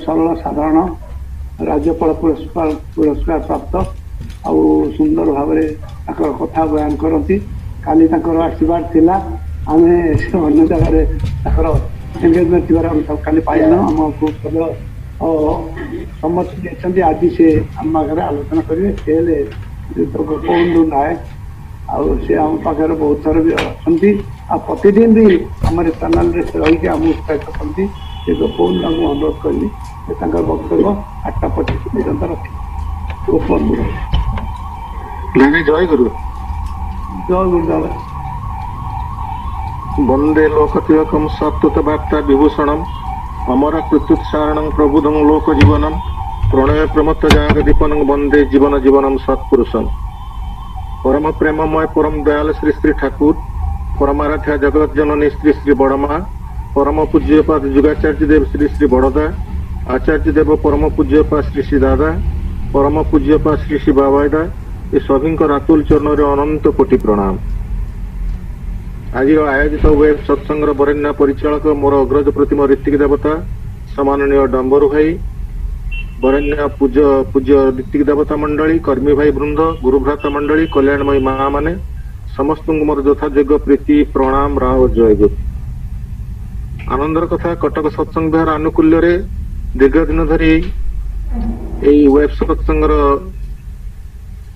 सरल साधारण राज्यपाल पुरस्कार प्राप्त आउ सुंदर भाव कथा बयान करती काली आशीर्वाद थिला आम अन्य जगह एंगेजमेंट थी काली पाइन आमको सम्मति देते आज से आम पाखे आलोचना करेंगे गोपबंधु नायक आउ सी आम पाखे बहुत थर भी अच्छा प्रतिदिन भी आम चैनल रही आम उत्साहित करती गोपबंधु अनुरोध करी वक्तव्य 8:25 पर्यंत रखी गोपबंधु जय गुरु जय गुरुदेव वंदे लोकतिलकम सत्तुत वार्ता विभूषणम अमर कृत्युत्सारणं प्रबुद्धं लोक जीवनम प्रणय प्रमत्त जाग दीपनं वंदे जीवन जीवनम सत्पुरुषम परम प्रेममय परम दयाल श्री श्री ठाकुर परमाराध्या जगत जननी श्री श्री बड़मा परम पूज्यपाद जुगाचार्य देव श्री श्री बड़दा आचार्य देव परम पूज्यपाद श्री श्री दादा परम पूज्यपाद श्री श्री बाबायदा ये सभी रातुल चरण अनंत कोटि प्रणाम। आज आयोजित वेब सत्संग बरेण्य परिचालक मोर अग्रज प्रतिम ऋतिक देवता सम्माननीय डंबरू भाई बरेण्य पूज्य ऋतिक देवता मंडली कर्मी भाई वृंद गुरुभ्राता मंडली कल्याणमयी माँ माने समस्त मोर यथायोग्य प्रीति प्रणाम राव जय गुरु। आनंदर कथा कटक सत्संग विहार आनुकूल्य दीर्घ दिन धरी वेब सत्संग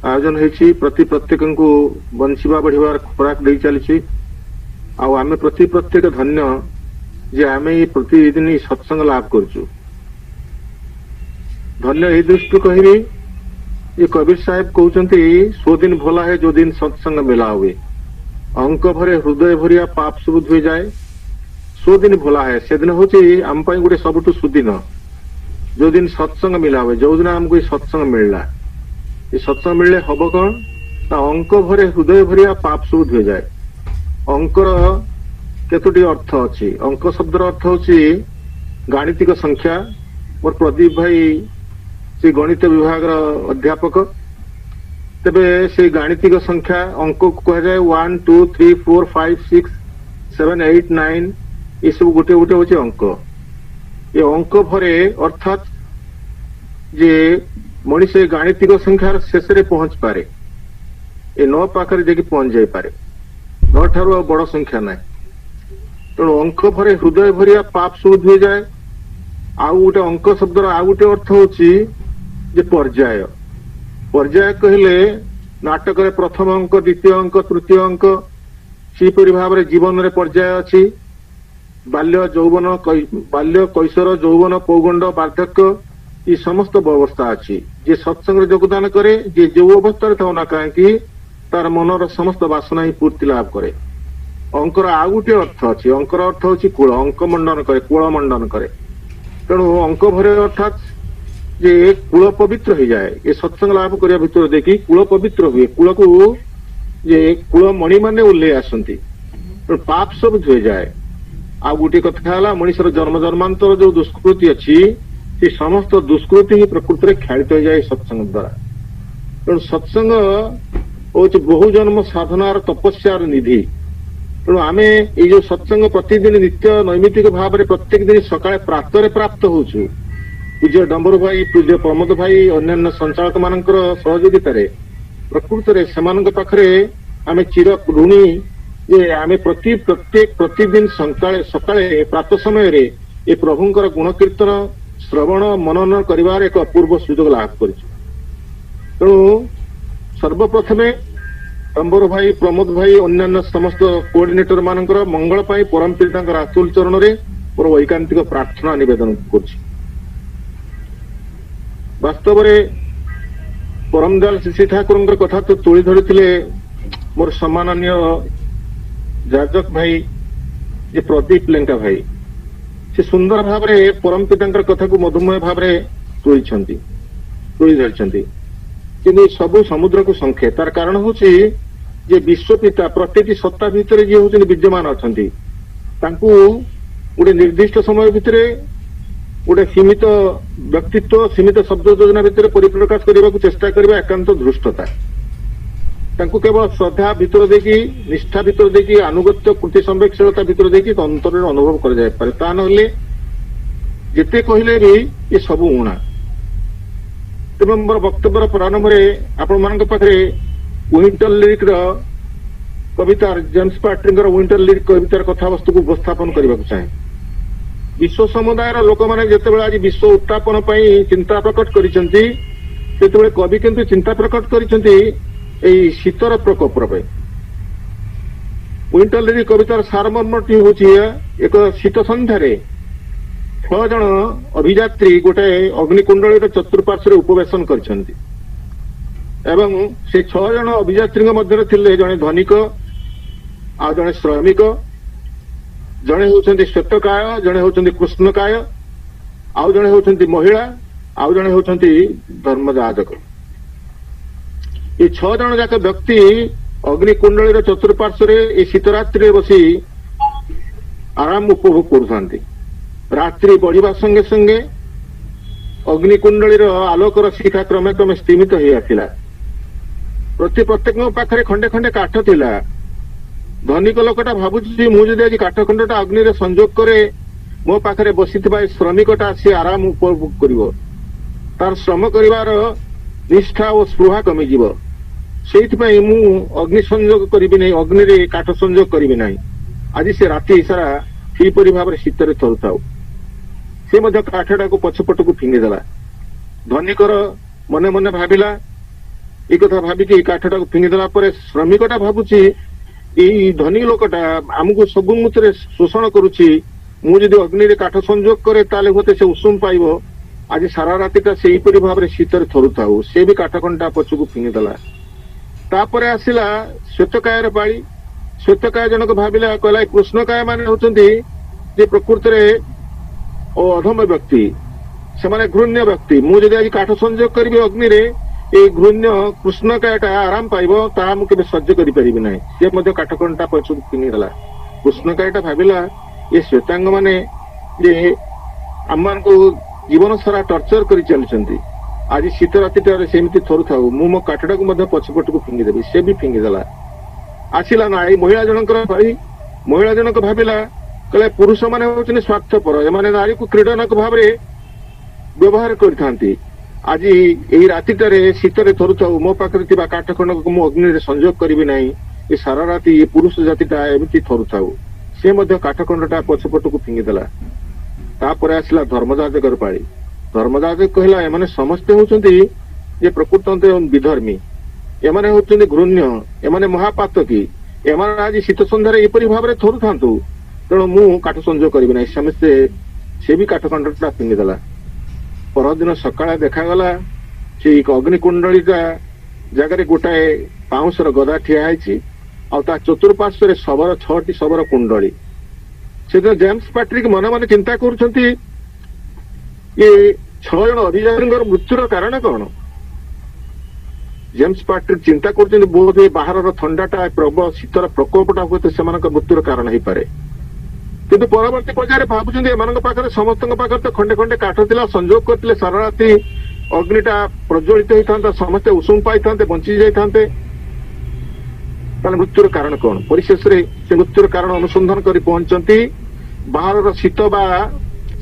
आयोजन होती प्रति प्रत्येक को बंचिबा बढ़िबार खुराक दे चली आम प्रति प्रत्येक धन्य जे आम प्रतिदिन सत्संग लाभ करचु धन्य यही दृष्टि कहबी ये कबीर साहेब कहते सो दिन भोला है जो दिन सत्संग मिला हुए अंक भरे हृदय भरिया पाप सब धोई जाए सो दिन भोला है से दिन हूँ आम गोटे सबुठ सुदिन जो दिन सत्संग मिला हुए जो दिन आमको सत्संग मिलला ये सत्संग मिलने हम कौन अंक भरे हृदय भरिया पाप सब धोई जाए अंकर केतोटी अर्थ अच्छी अंक शब्दर अर्थ होची गाणितिक संख्या मोर प्रदीप भाई से गणित विभाग अध्यापक तेबे से गाणितिक संख्या अंक को कह जाए 1 2 3 4 5 6 7 8 9 ये सब गोटे गोटे होची अंक ये अंक भरे अर्थात जे मनीष गाणितिक संख्यार शेष रे पहुंच पारे ए 9 पाखरे जेकी पहुंच जाई पारे 9 ठारू बड़ संख्या ना तेणु अंक भरे हृदय भरिया पाप सब धोई जाए आउ गोटे अंक शब्दर आउ गोटे अर्थ होची जे पर्याय पर्याय कहले नाटक रे प्रथम अंक द्वितीय अंक तृतीय अंक सीपरि भाव रे जीवन रे पर्याय अछि बाल्य यौवन बाल्य कैशोर यौवन पौगंड वार्धक्य ये समस्त अवस्था अच्छी जे सत्संग योगदान करे जे जो अवस्था था ना कहीं तार मनर समस्त वासना ही पूर्ति लाभ करे अंकर आउ गोटे अर्थ अच्छी अंकर अर्थ होची कूल अंक मंडन करे कूल मंडन करे तेणु अंक भरे अर्थात जे कूल पवित्र हो जाए ये सत्संग लाभ करने भितर देखी कूल पवित्र हुए कूल को जे कूल मणि माने उल्ले आसती पाप सब धोई जाए आ गोटे कथा मनीषर जन्म जन्मांतर जो दुष्कृति अच्छी से समस्त दुष्कृति ही प्रकृति में खेलित हो जाए सत्संग द्वारा तेणु सत्संग हूँ बहुजन्म साधनार तपस्यार निधि तेणु आम ये जो सत्संग प्रतिदिन नित्य नैमित्तिक भाव में प्रत्येक दिन सकाळे प्रातरे प्राप्त होचु पूज्य डंबरू भाई पूज्य प्रमोद भाई अन्य संचालक मानकर सहयोगिता प्रकृत में सेमानक पाखरे आम चिर ऋणी जे आम प्रत्येक प्रतिदिन सकाळे प्रातः समय रे ये प्रभुंकर गुण कीर्तन श्रवण मनन करिवार एक अपूर्व सुजोग लाभ करिछु तेणु सर्वप्रथमे डंबरू भाई प्रमोद भाई अन्य समस्त कोऑर्डिनेटर मानकर मंगल पाई परम पितांकर आतुल चरण रे मोर वैकांतिक प्रार्थना निवेदन करछि वास्तव में परम दयाल श्री ठाकुर कथा तो तोली धरी मोर सम्माननीय जाजक भाई जे प्रदीप लेंका भाई से सुंदर भाव में परम पिता कथा को मधुमय भाव में तोली धरी कि सबू समुद्र को संख्या तार कारण हूँ जे विश्वपिता प्रत्येक सत्ता भितर जी हूँ विद्यमान अच्छा गोटे निर्दिष्ट समय भितर गोटे सीमित व्यक्तित्व सीमित शब्द योजना भितर परिप्रकाश करने को चेष्टा करबा एकांत धृष्टता केवल श्रद्धा भितर देखी निष्ठा भितर देखी अनुगत्य कृति संवेक्षणता भितर देखी अंतर अनुभव कर ଯେତେ କହିଲେ ବି ଏ ସବୁ ଉଣା। ତେବେ ମୋର ବକ୍ତବ୍ୟର ପ୍ରାରମ୍ଭରେ ଆପଣମାନଙ୍କ ପାଖରେ ୱିଣ୍ଟର ଲିରିକ୍ର କବିତା ଜେମ୍ସ ପାଟ୍ରିଙ୍କର ୱିଣ୍ଟର ଲିରିକ୍ କବିତାର କଥାବସ୍ତୁକୁ ଉପସ୍ଥାପନ କରିବାକୁ ଚାହେଁ। ବିଶ୍ୱ ସମୁଦାୟର ଲୋକମାନେ ଯେତେବେଳେ ଆଜି ବିଶ୍ୱ ଉତ୍ଥାପନ ପାଇଁ ଚିନ୍ତା ପ୍ରକଟ କରିଛନ୍ତି, ସେତେବେଳେ କବି କିନ୍ତୁ ଚିନ୍ତା ପ୍ରକଟ କରିଛନ୍ତି ଏଇ ଶୀତର ପ୍ରକୋପର ପାଇଁ। ୱିଣ୍ଟର ଲିରିକ୍ କବିତାର ସାରମର୍ମଟି ହେଉଛି ଏକ ଶୀତ ସନ୍ଧ୍ୟାରେ 6 ଜଣ ଅଭିଯାତ୍ରୀ ଗୋଟାଏ ଅଗ୍ନିକୁଣ୍ଡଳୀର ଚତୁଃପାର୍ଶ୍ୱରେ ଉପବେଶନ କରିଛନ୍ତି ଏବଂ ସେ 6 ଜଣ ଅଭିଯାତ୍ରୀଙ୍କ ମଧ୍ୟରେ ଥିଲେ ଜଣେ ଧନିକ, ଆଉ ଜଣେ ଶ୍ରମିକ, ଜଣେ ହେଉଛନ୍ତି ଶ୍ୱେତକାୟ, ଜଣେ ହେଉଛନ୍ତି କୃଷ୍ଣକାୟ, ଆଉ ଜଣେ ହେଉଛନ୍ତି ମହିଳା, ଆଉ ଜଣେ ହେଉଛନ୍ତି ଧର୍ମଯାଜକ। ଏ 6 ଜଣ ଯାକ ବ୍ୟକ୍ତି ଅଗ୍ନିକୁଣ୍ଡଳୀର ଚତୁଃପାର୍ଶ୍ୱରେ ଏ ଶୀତରାତ୍ରିରେ ବସି ଆରାମ ଉପଭୋଗ କରୁଥାନ୍ତି। ରାତ୍ରି ବଢିବା ସଙ୍ଗେ ସଙ୍ଗେ ଅଗ୍ନିକୁଣ୍ଡଳୀର ଆଲୋକର ଶିଖା କ୍ରମେ କ୍ରମେ ସ୍ତିମିତ ହେଇ ଆସିଲା। ପ୍ରତ୍ୟେକଙ୍କ ପାଖରେ ଖଣ୍ଡେ ଖଣ୍ଡେ କାଠ ଥିଲା। ଧନିକ ଲୋକଟା ଭାବୁଛି ମୁଁ ଯଦି ଆଜି କାଠ ଖଣ୍ଡଟା ଅଗ୍ନିରେ ସଂଯୋଗ କରେ, ମୋ ପାଖରେ ବସିଥିବା ଏ ଶ୍ରମିକଟା ସେ ଆରାମ ଉପଭୋଗ କରିବ, ତାର ଶ୍ରମ କରିବାର ନିଷ୍ଠା ଓ ସ୍ପୃହା କମିଯିବ। ସେଇଥିପାଇଁ ମୁଁ ଅଗ୍ନି ସଂଯୋଗ କରିବି ନାହିଁ, ଅଗ୍ନିରେ କାଠ ସଂଯୋଗ କରିବି ନାହିଁ। ଆଜି ସେ ରାତି ସାରା ସେହିପରି ଭାବରେ ଶୀତରେ ଥରୁଥାଉ। ସେ ମଧ୍ୟ କାଠଟାକୁ ପଛପଟକୁ ଫିଙ୍ଗିଦେଲା। ଧନିକର ମନେ ମନେ ଭାବିଲା, এই কথা ভাবিকি কাঠটাକୁ ଫିଙ୍ଗିଦେଲା ପରେ ଶ୍ରମିକଟା ଭାବୁଛି ଏଇ ଧନୀ ଲୋକଟା ଆମକୁ ସବୁମୁତରେ ଶୋଷଣ କରୁଛି। ମୁଁ ଯଦି ଅଗ୍ନିରେ କାଠ ସଂଯୋଗ କରେ ତାହେଲେ ହୁଏତ ସେ ଉଷୁମ ପାଇବ। ଆଜି ସାରା ରାତିଟା ସେହିପରି ଭାବରେ ଶୀତରେ ଥରୁଥାଉ। ସେ ବି କାଠ ଖଣ୍ଡା ପଛକୁ ଫିଙ୍ଗିଦେଲା। ତାପରେ ଆସିଲା ଶ୍ୱେତକାୟର ପାଳି। ଶ୍ୱେତକାୟ ଜଣକ ଭାବିଲା, କହିଲା କୃଷ୍ଣକାୟ ମାନେ ହେଉଛନ୍ତି ଯେ ପ୍ରକୃତରେ ଅଧମ ବ୍ୟକ୍ତି, ସେମାନେ ଘୃଣ୍ୟ ବ୍ୟକ୍ତି। ମୁଁ ଯଦି ଆଜି କାଠ ସଂଯୋଗ କରିବି ଅଗ୍ନିରେ, এই ঘূর্ଣ୍ୟ କୃଷ୍ଣକାୟଟା ଆରାମ ପାଇବ, ତାହା ମୁଁ କେବେ ସହ୍ୟ କରିପାରିବି ନାହିଁ। ସେ ମଧ୍ୟ କାଠକଣ୍ଡା ପଛକୁ ଫିଙ୍ଗିଦେଲା। କୃଷ୍ଣକାୟଟା ଭାବିଲା, ଏ ଶ୍ୱେତାଙ୍ଗ ମାନେ ଯେ ଆମମାନଙ୍କୁ ଜୀବନ ସାରା ଟର୍ଚର କରି ଚାଲିଛନ୍ତି, ଆଜି ଶୀତ ରାତିଟାରେ ସେମିତି ଥରୁଥାଉ, ମୁଁ ମୋ କାଠଟାକୁ ମଧ୍ୟ ପଛପଟକୁ ଫିଙ୍ଗିଦେବି। ସେ ବି ଫିଙ୍ଗିଦେଲା। ଆସିଲା ନା ଏଇ ମହିଳା ଜଣଙ୍କର ଭାଇ। ମହିଳା ଜଣକ ଭାବିଲା, କହିଲେ ପୁରୁଷ ମାନେ ହଉଛନ୍ତି ସ୍ୱାର୍ଥପର, ଏମାନେ ନାରୀକୁ କ୍ରୀଡ଼ନକ ଭାବରେ ବ୍ୟବହାର କରିଥାନ୍ତି। ଆଜି ଏହି ରାତିଟାରେ ଶୀତରେ ଥରୁଥାଉ, ମୋ ପାଖରେ ଥିବା କାଠ ଖଣ୍ଡକୁ ମୁଁ ଅଗ୍ନିରେ ସଂଯୋଗ କରିବି ନାହିଁ। ଏ ସାରା ରାତି ଏ ପୁରୁଷ ଜାତିଟା ଏମିତି ଥରୁଥାଉ। ସେ ମଧ୍ୟ କାଠ ଖଣ୍ଡଟା ପଛପଟକୁ ଫିଙ୍ଗିଦେଲା। ତାପରେ ଆସିଲା ଧର୍ମଯାଜକର ପାଳି। ଧର୍ମଯାଜକ କହିଲା, ଏମାନେ ସମସ୍ତେ ହଉଛନ୍ତି ଯେ ପ୍ରକୃତ ବିଧର୍ମୀ, ଏମାନେ ହଉଛନ୍ତି ଘୃଣ୍ୟ, ଏମାନେ ମହାପାତକୀ, ଏମାନେ ଆଜି ଶୀତ ସନ୍ଧ୍ୟାରେ ଏପରି ଭାବରେ ଥରୁଥାନ୍ତୁ, ତେଣୁ ମୁଁ କାଠ ସଂଯୋଗ କରିବି ନାହିଁ। ସମସ୍ତେ ସେ ବି କାଠ ଖଣ୍ଡଟା ଫିଙ୍ଗିଦେଲା। ପରଦିନ ସକାଳେ ଦେଖାଗଲା ସେଇ ଅଗ୍ନିକୁଣ୍ଡଳୀଟା ଜାଗାରେ ଗୋଟାଏ ପାଉଁଶର ଗଦା ଠିଆ ହେଇଛି, ଆଉ ତା ଚତୁଃପାର୍ଶ୍ୱରେ 6ଟି ଶବର କୁଣ୍ଡଳୀ। ସେଦିନ ଜେମ୍ସ ପାଟ୍ରିକ୍ ମନେ ମନେ ଚିନ୍ତା କରୁଛନ୍ତି, ଏ 6 ଜଣ ଅଭିଯାତ୍ରୀଙ୍କର ମୃତ୍ୟୁର କାରଣ କଣ? ଜେମ୍ସ ପାଟ୍ରିକ୍ ଚିନ୍ତା କରୁଛନ୍ତି, ବୋଧ ଏ ବାହାରର ଥଣ୍ଡାଟା, ପ୍ରବଳ ଶୀତର ପ୍ରକୋପଟା ହୁଏତ ସେମାନଙ୍କ ମୃତ୍ୟୁର କାରଣ ହେଇପାରେ। କିନ୍ତୁ ପରବର୍ତ୍ତୀ ପର୍ଯ୍ୟାୟରେ ଭାବୁଛନ୍ତି, ଏମାନଙ୍କ ପାଖରେ ସମସ୍ତଙ୍କ ପାଖରେ ତ ଖଣ୍ଡେ ଖଣ୍ଡେ କାଠ ଥିଲା, ସଂଯୋଗ କରିଥିଲେ, ସାରା ରାତି ଅଗ୍ନିଟା ପ୍ରଜ୍ୱଳିତ ହେଇଥାନ୍ତା, ସମସ୍ତେ ଉଷୁମ ପାଇଥାନ୍ତେ, ବଞ୍ଚି ଯାଇଥାନ୍ତେ। ତାହେଲେ ମୃତ୍ୟୁର କାରଣ କଣ? ପରିଶେଷରେ ସେ ମୃତ୍ୟୁର କାରଣ ଅନୁସନ୍ଧାନ କରି ପହଞ୍ଚନ୍ତି, ବାହାରର ଶୀତ ବା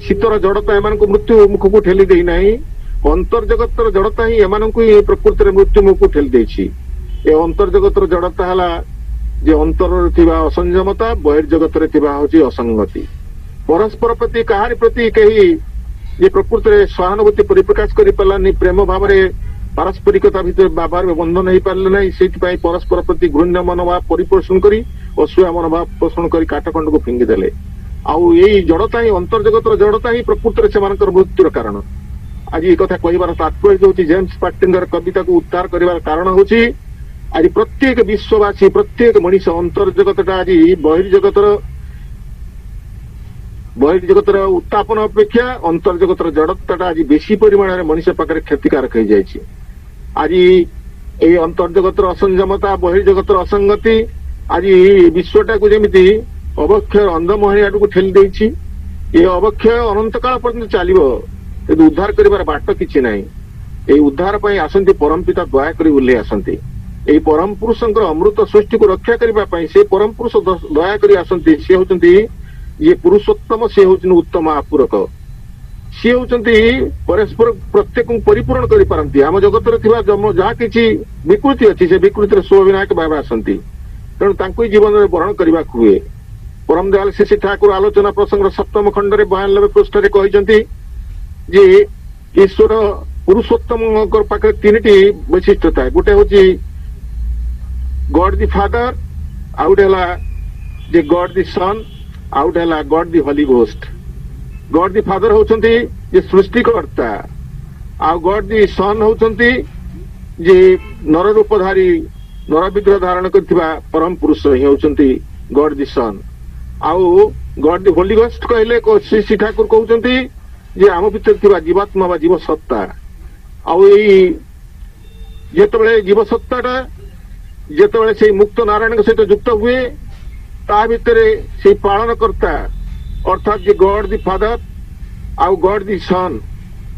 ଶୀତର ଜଡତା ଏମାନଙ୍କୁ ମୃତ୍ୟୁ ମୁଖକୁ ଠେଲି ଦେଇନାହିଁ, ଅନ୍ତର୍ଜଗତର ଜଡତା ହିଁ ଏମାନଙ୍କୁ ହିଁ ପ୍ରକୃତିରେ ମୃତ୍ୟୁ ମୁଖକୁ ଠେଲି ଦେଇଛି। ଏ ଅନ୍ତର୍ଜଗତର ଜଡତା ହେଲା ଯେ ଅନ୍ତରରେ ଥିବା ଅସଂଯମତା, ବହିର୍ଜଗତରେ ଥିବା ହଉଛି ଅସଙ୍ଗତି। ପରସ୍ପର ପ୍ରତି କାହାରି ପ୍ରତି କେହି ଯେ ପ୍ରକୃତିରେ ସହାନୁଭୂତି ପରିପ୍ରକାଶ କରିପାରିଲାନି, ପ୍ରେମ ଭାବରେ ପାରସ୍ପରିକତା ଭିତରେ ଭାବରେ ବନ୍ଧନ ହେଇପାରିଲେ ନାହିଁ। ସେଇଥିପାଇଁ ପରସ୍ପର ପ୍ରତି ଘୃଣ୍ୟ ମନୋଭାବ ପରିପୋଷଣ କରି, ଅସୂୟା ମନୋଭାବ ପୋଷଣ କରି କାଠଖଣ୍ଡକୁ ଫିଙ୍ଗିଦେଲେ। ଆଉ ଏଇ ଜଡତା ହିଁ, ଅନ୍ତର୍ଜଗତର ଜଡତା ହିଁ ପ୍ରକୃତରେ ସେମାନଙ୍କର ମୃତ୍ୟୁର କାରଣ। ଆଜି ଏ କଥା କହିବାର ତାତ୍ପର୍ଯ୍ୟ ହେଉଛି, ଜେମ୍ସ ପାଟ୍ରିଙ୍କର କବିତାକୁ ଉଦ୍ଧାର କରିବାର କାରଣ ହେଉଛି, ଆଜି ପ୍ରତ୍ୟେକ ବିଶ୍ୱବାସୀ, ପ୍ରତ୍ୟେକ ମଣିଷ ଅନ୍ତର୍ଜଗତଟା ଆଜି ବହିର୍ଜଗତର ଉତ୍ତାପନ ଅପେକ୍ଷା ଅନ୍ତର୍ଜଗତର ଜଡତାଟା ଆଜି ବେଶୀ ପରିମାଣରେ ମଣିଷ ପାଖରେ କ୍ଷତିକାରକ ହେଇଯାଇଛି। ଆଜି ଏଇ ଅନ୍ତର୍ଜଗତର ଅସଂଯମତା, ବହିର୍ଜଗତର ଅସଙ୍ଗତି ଆଜି ବିଶ୍ୱଟାକୁ ଯେମିତି ଅବକ୍ଷୟ ଅନ୍ଧମୋହିନୀ ଆଡକୁ ଠେଲି ଦେଇଛି। ଏ ଅବକ୍ଷୟ ଅନନ୍ତକାଳ ପର୍ଯ୍ୟନ୍ତ ଚାଲିବ, କିନ୍ତୁ ଉଦ୍ଧାର କରିବାର ବାଟ କିଛି ନାହିଁ। ଏଇ ଉଦ୍ଧାର ପାଇଁ ଆସନ୍ତି ପରମ ପିତା, ଦୟାକରି ଓହ୍ଲେଇ ଆସନ୍ତି। এই ପରମ ପୁରୁଷଙ୍କର ଅମୃତ ସୃଷ୍ଟିକୁ ରକ୍ଷା କରିବା ପାଇଁ ସେ ପରମ ପୁରୁଷ ଦୟାକରି ଆସନ୍ତି। ସେ ହେଉଛନ୍ତି ଇଏ ପୁରୁଷୋତ୍ତମ, ସେ ହେଉଛନ୍ତି ଉତ୍ତମ ଆପୁରକ। सी होती परस्पर प्रत्येक परिपूरण करिपारंती आम जगत जहाँ किसी विकृति अच्छी से विकृतिर शुभ विनायक बाबा आसती तेणु तांको जीवन में वरण करने हुए परम दयाल श्री ठाकुर आलोचना प्रसंग सप्तम खंड 92 पृष्ठ कहते जे ईश्वर पुरुषोत्तम पाखे तीन वैशिष्ट्य था गोटे हूँ गॉड द फादर आउट है गॉड द सन आउट है God the Holy Ghost God the Father होचंती जे सृष्टिकर्ता आ गॉड द सन होचंती जे नर रूपधारी नर विग्रह धारण करथिबा परम पुरुष ही होचंती गॉड द सन आउ गॉड द होली घोस्ट कहले श्री ठाकुर कहउचंती जे आम भीतर थिबा जीवात्मा बा जीव सत्ता आउ एई जेतबेले जीव सत्ताटा जेतबेले से मुक्त नारायण सहित युक्त हुए ता भितरे से पालन करता अर्थात जे गॉड द फादर आउ गॉड द सन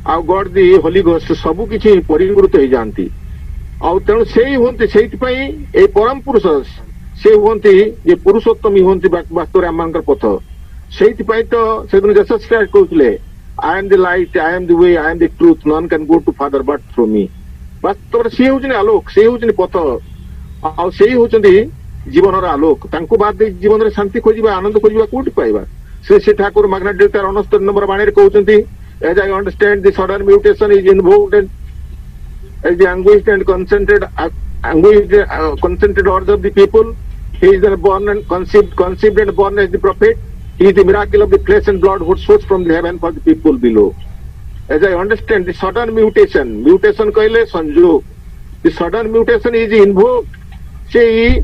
आउ गॉड द होली घोस्ट सबु किछि परिवृत हो जाती आउ तेणु से ही से परम पुरुष से हूँ जे पुरुषोत्तम ही हूँ वास्तव आम पथ से तो से दिन जसस क्राइस्ट कहते I am the light I am the way I am the truth none can go to Father but through me वास्तव सी हूँ आलोक से हूँ पथ आउ से हूँ जीवन आलोक बाद जीवन में शांति खोजा आनंद खोजा कौटी पाइबा श्री श्री ठाकुर माग्ना डेल्टार 69 नंबर बाणी कहते as I understand the sudden mutation is invoked as the anguished and concentrated orders of the people. He is born and conceived and born as the prophet. He is the miracle of the flesh and blood which source from the heaven for the people below. As I understand, the sudden mutation कहले संयोग. The sudden mutation is invoked. Say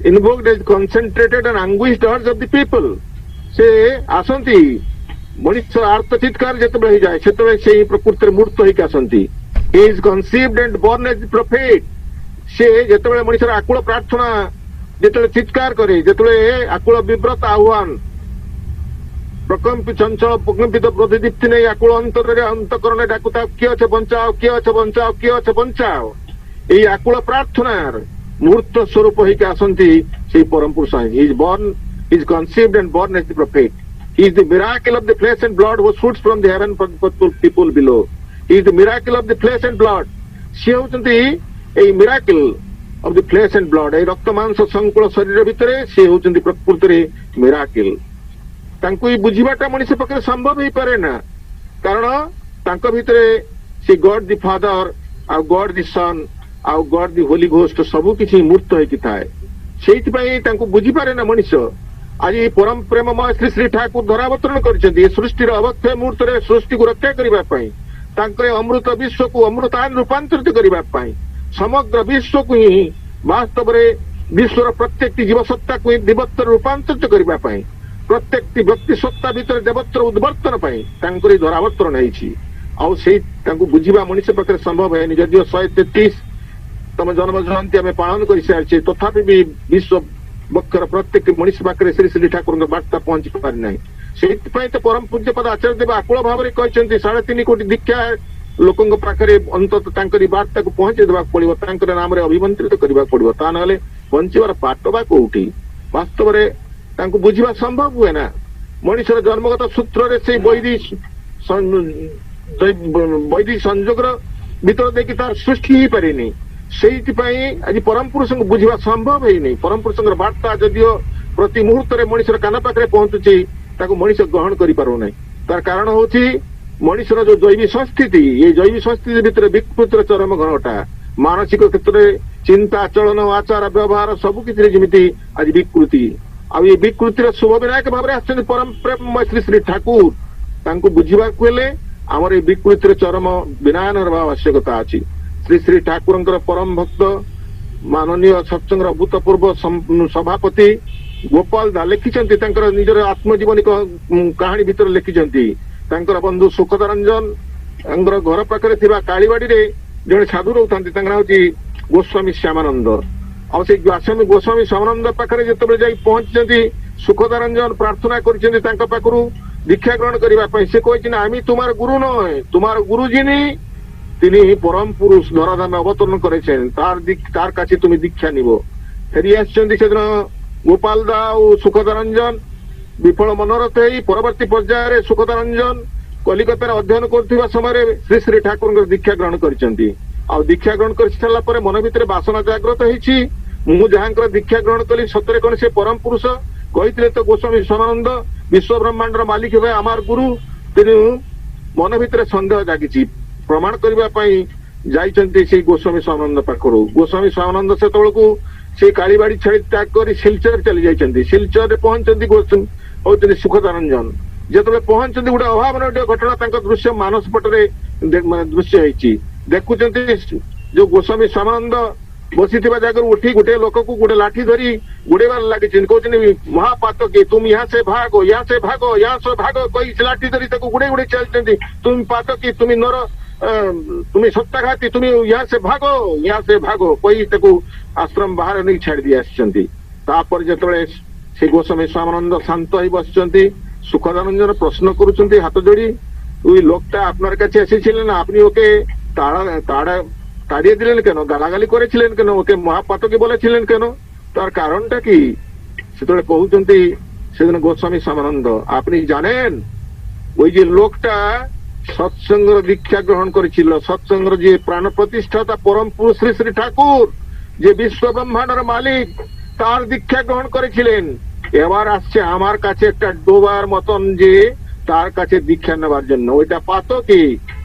invoked as concentrated and anguished orders of the people. Say आसंती मनुष्य आर्त चित्कार जेतबे जाए सेतबे से प्रकृति मूर्त होइक आसंती. He is conceived and born as the prophet. से जेतबे मनुष्य आकुल प्रार्थना जेतबे चित्कार करे जेतबे आकुल विव्रत आह्वान प्रकंपित चंचल प्रकंपित प्रतिदीप्ति नहीं आकुल अंतर अंतकरण डाकुता किए अच्छे बंचाओ किए अच्छे बंचाओ किए अच्छे बंचाओ ये आकुल प्रार्थनार मूर्त स्वरूप होइक आसंती से परम पुरुष. He is born, he is conceived and born as the prophet. He is the miracle of the flesh and blood who shoots from the heaven for the people below. He is the miracle of the flesh and blood. सी होचंती a miracle of the flesh and blood ए रक्त मांस संकुल शरीर भितरे सी होचंती प्रकृति रे मिराकल. तांको ई बुझिबाटा मनुष्य पकरे संभव ही पारे ना कारण तांको भितरे सी गॉड द फादर आ गॉड द सन आ गॉड द होली घोस्ट सबु किछि मूर्त होई थाए सेति पई तांको बुझि पारे ना मनुष्य. आज परम प्रेममय श्री श्री ठाकुर धरावतरण करछन्ती सृष्टि रो अवक्षय मुहूर्त रे सृष्टि को रक्षा करिबा पई तांकरे अमृत विश्व को अमृतान रूपांतरित करिबा पई समग्र विश्व को ही वास्तव रे विश्वर प्रत्येक जीव सत्ता को देवत्व रूपांतरित करिबा पई प्रत्येक व्यक्ति सत्ता भीतर देवत्व उद्वर्तन पई तांकरे धरावतरण हेछि आउ से तांको बुझिबा मनुष्य पकरे संभव है जदियो 133 तम जन्म जयंती आम पालन कर सारी तथापि भी विश्व बक्षर प्रत्येक मनुष्य पाखे श्री श्री ठाकुर बार्ता पहुंची पारि ना से तो परम पूज्यपद आचार्य देव आकुल भाव में कहते 3.5 कोटी दीक्षा लोकों पाखे अंत बार्ता को पहुंचे देवा पड़ो नाम अभिमंत्रित करने पड़ो ता ना बंचार पाट बा कौटी वास्तव में बुझा संभव हुए ना मनुष्यर जन्मगत सूत्र से वैदिक संजोग भीतर देखिए तार सृष्टि ही पारे से आज परम पुरुष को बुझा संभव है नहीं. परम पुरुष बार्ता जदियो प्रति मुहूर्त मनुष्य कान पाखे पहुंचुची मनुष्य ग्रहण कर पार ना तार कारण हूँ मनुष्यर जो जैविक संस्थिति ये जैविक संस्थिति भितर विकृतिर चरम घनटा मानसिक क्षेत्र में चिंता चलन आचार व्यवहार सबकि जमी आज विकृति आ विकृतिर शुभ विनायक भाव में आस परम प्रेम श्री श्री ठाकुर बुझा आम विकृतिर चरम विनायन आवश्यकता अच्छी. श्री श्री ठाकुर परम भक्त माननीय सत्संग अभूतपूर्व सभापति गोपाल दा लिखिं निजर आत्मजीवनी कहानी भीतर लिखिं बंधु सुखद रंजन घर पाखे कालीवाड़ी जड़े साधु रोता हूँ गोस्वामी श्यामानंद आसामी गोस्वामी श्यामानंद पाखे जो जा पहुंची सुखद रंजन प्रार्थना कर दीक्षा ग्रहण करने से कही आम तुम्हार गुरु नए तुम्हार गुरुजी नहीं तिनी परम पुरुष धराधाम अवतरण करेছেন तार काছে তুমি दीक्षा निब फेरी आछंती सेदिन गोपाल दा और सुखद रंजन विफल मनोरथ परवर्ती पर्यायर सुखद रंजन କଲିକତାରେ ଅଧ୍ୟୟନ କରୁଥିବା ସମୟରେ ଶ୍ରୀ ଶ୍ରୀ ଠାକୁରଙ୍କର ଦୀକ୍ଷା ଗ୍ରହଣ କରିଛନ୍ତି। ଆଉ ଦୀକ୍ଷା ଗ୍ରହଣ କରି ସାରିଲା ପରେ ମନ ଭିତରେ ବାସନା ଜାଗ୍ରତ ହେଇଛି, ମୁଁ ଯାହାଙ୍କର ଦୀକ୍ଷା ଗ୍ରହଣ କଲି ସତରେ କଣ ସେ ପରମ ପୁରୁଷ କହିଥିଲେ ତ ଗୋସ୍ୱାମୀ ସ୍ୱାମାନନ୍ଦ ବିଶ୍ୱ ବ୍ରହ୍ମାଣ୍ଡର ମାଲିକ ହେବେ ଆମର ଗୁରୁ। ତେଣୁ ମନ ଭିତରେ ସନ୍ଦେହ ଜାଗିଛି। ପ୍ରମାଣ କରିବା ପାଇଁ ଯାଇଛନ୍ତି ସେଇ ଗୋସ୍ୱାମୀ ସ୍ୱାମାନନ୍ଦ ପାଖରୁ। ଗୋସ୍ୱାମୀ ସ୍ୱାମାନନ୍ଦ ସେତେବେଳକୁ ସେଇ କାଳିବାଡି ଛାଡି ତ୍ୟାଗ କରି ଶିଲଚର ଚାଲି ଯାଇଛନ୍ତି। ଶିଲଚରରେ ପହଞ୍ଚନ୍ତି ହଉଛନ୍ତି ସୁଖଦାରଞ୍ଜନ। ଯେତେବେଳେ ପହଞ୍ଚନ୍ତି ଗୋଟେ ଅଭାବନୀୟ ଘଟଣା ତାଙ୍କ ଦୃଶ୍ୟ ମାନସ ପଟରେ ଦୃଶ୍ୟ ହେଇଛି। ଦେଖୁଛନ୍ତି ଯୋଉ ଗୋସ୍ୱାମୀ ସ୍ୱାମାନନ୍ଦ ବସିଥିବା ଜାଗାରୁ ଉଠି ଗୋଟେ ଲୋକକୁ ଗୋଟେ ଲାଠି ଧରି ଗୋଡେଇବାର ଲାଗିଛନ୍ତି। କହୁଛନ୍ତି ମହାପାତ କି ତୁମ यहाँ से भागो, यहाँ से भागो, यहाँ से भागो କହି ଲାଠି ଧରି ତାକୁ ଗୋଡେଇ ଗୋଡେଇ ଚାଲିଛନ୍ତି। ତୁମ ପାତ କି ତୁମି ନର ତୁମେ ସତ୍ତାଘାତୀ, ତୁମେ यहाँ से भागो, यहाँ से भागो କହି ତାକୁ ଆଶ୍ରମ ବାହାରେ ନେଇ ଛାଡି ଦେଇ ଆସିଛନ୍ତି। ତାପରେ ଯେତେବେଳେ ସେ ଗୋସ୍ୱାମୀ ସ୍ୱାମାନନ୍ଦ ଶାନ୍ତ ହେଇ বসছেন সুখদানঞ্জন প্রশ্ন করছেন হাত জোড়ি, ওই লোকটা আপনার কাছে এসেছিলেন, আপনি ওকে তাড়িয়ে দিলেন কেন, গালাগালি করেছিলেন কেন, ওকে মহাপাতকে বলেছিলেন কেন, তার কারণটা কি? সেতবে কହୁଛନ୍ତି সেদিন গোস্বামী স্বামানন্দ, আপনি জানেন ওই যে লোকটা সৎসঙ্গর দীক্ষা গ্রহণ করেছিল, সৎসঙ্গর যে প্রাণ প্রতিষ্ঠাতা পরম পুরুষ শ্রী শ্রী ঠাকুর যে বিশ্ব ব্রহ্মাণ্ডের মালিক তার দীক্ষা গ্রহণ করেছিলেন। এবার আসছে আমার কাছে একটা ডোবার মতন যে তার কাছে দীক্ষা নেবার জন্য, ওইটা পাতকি,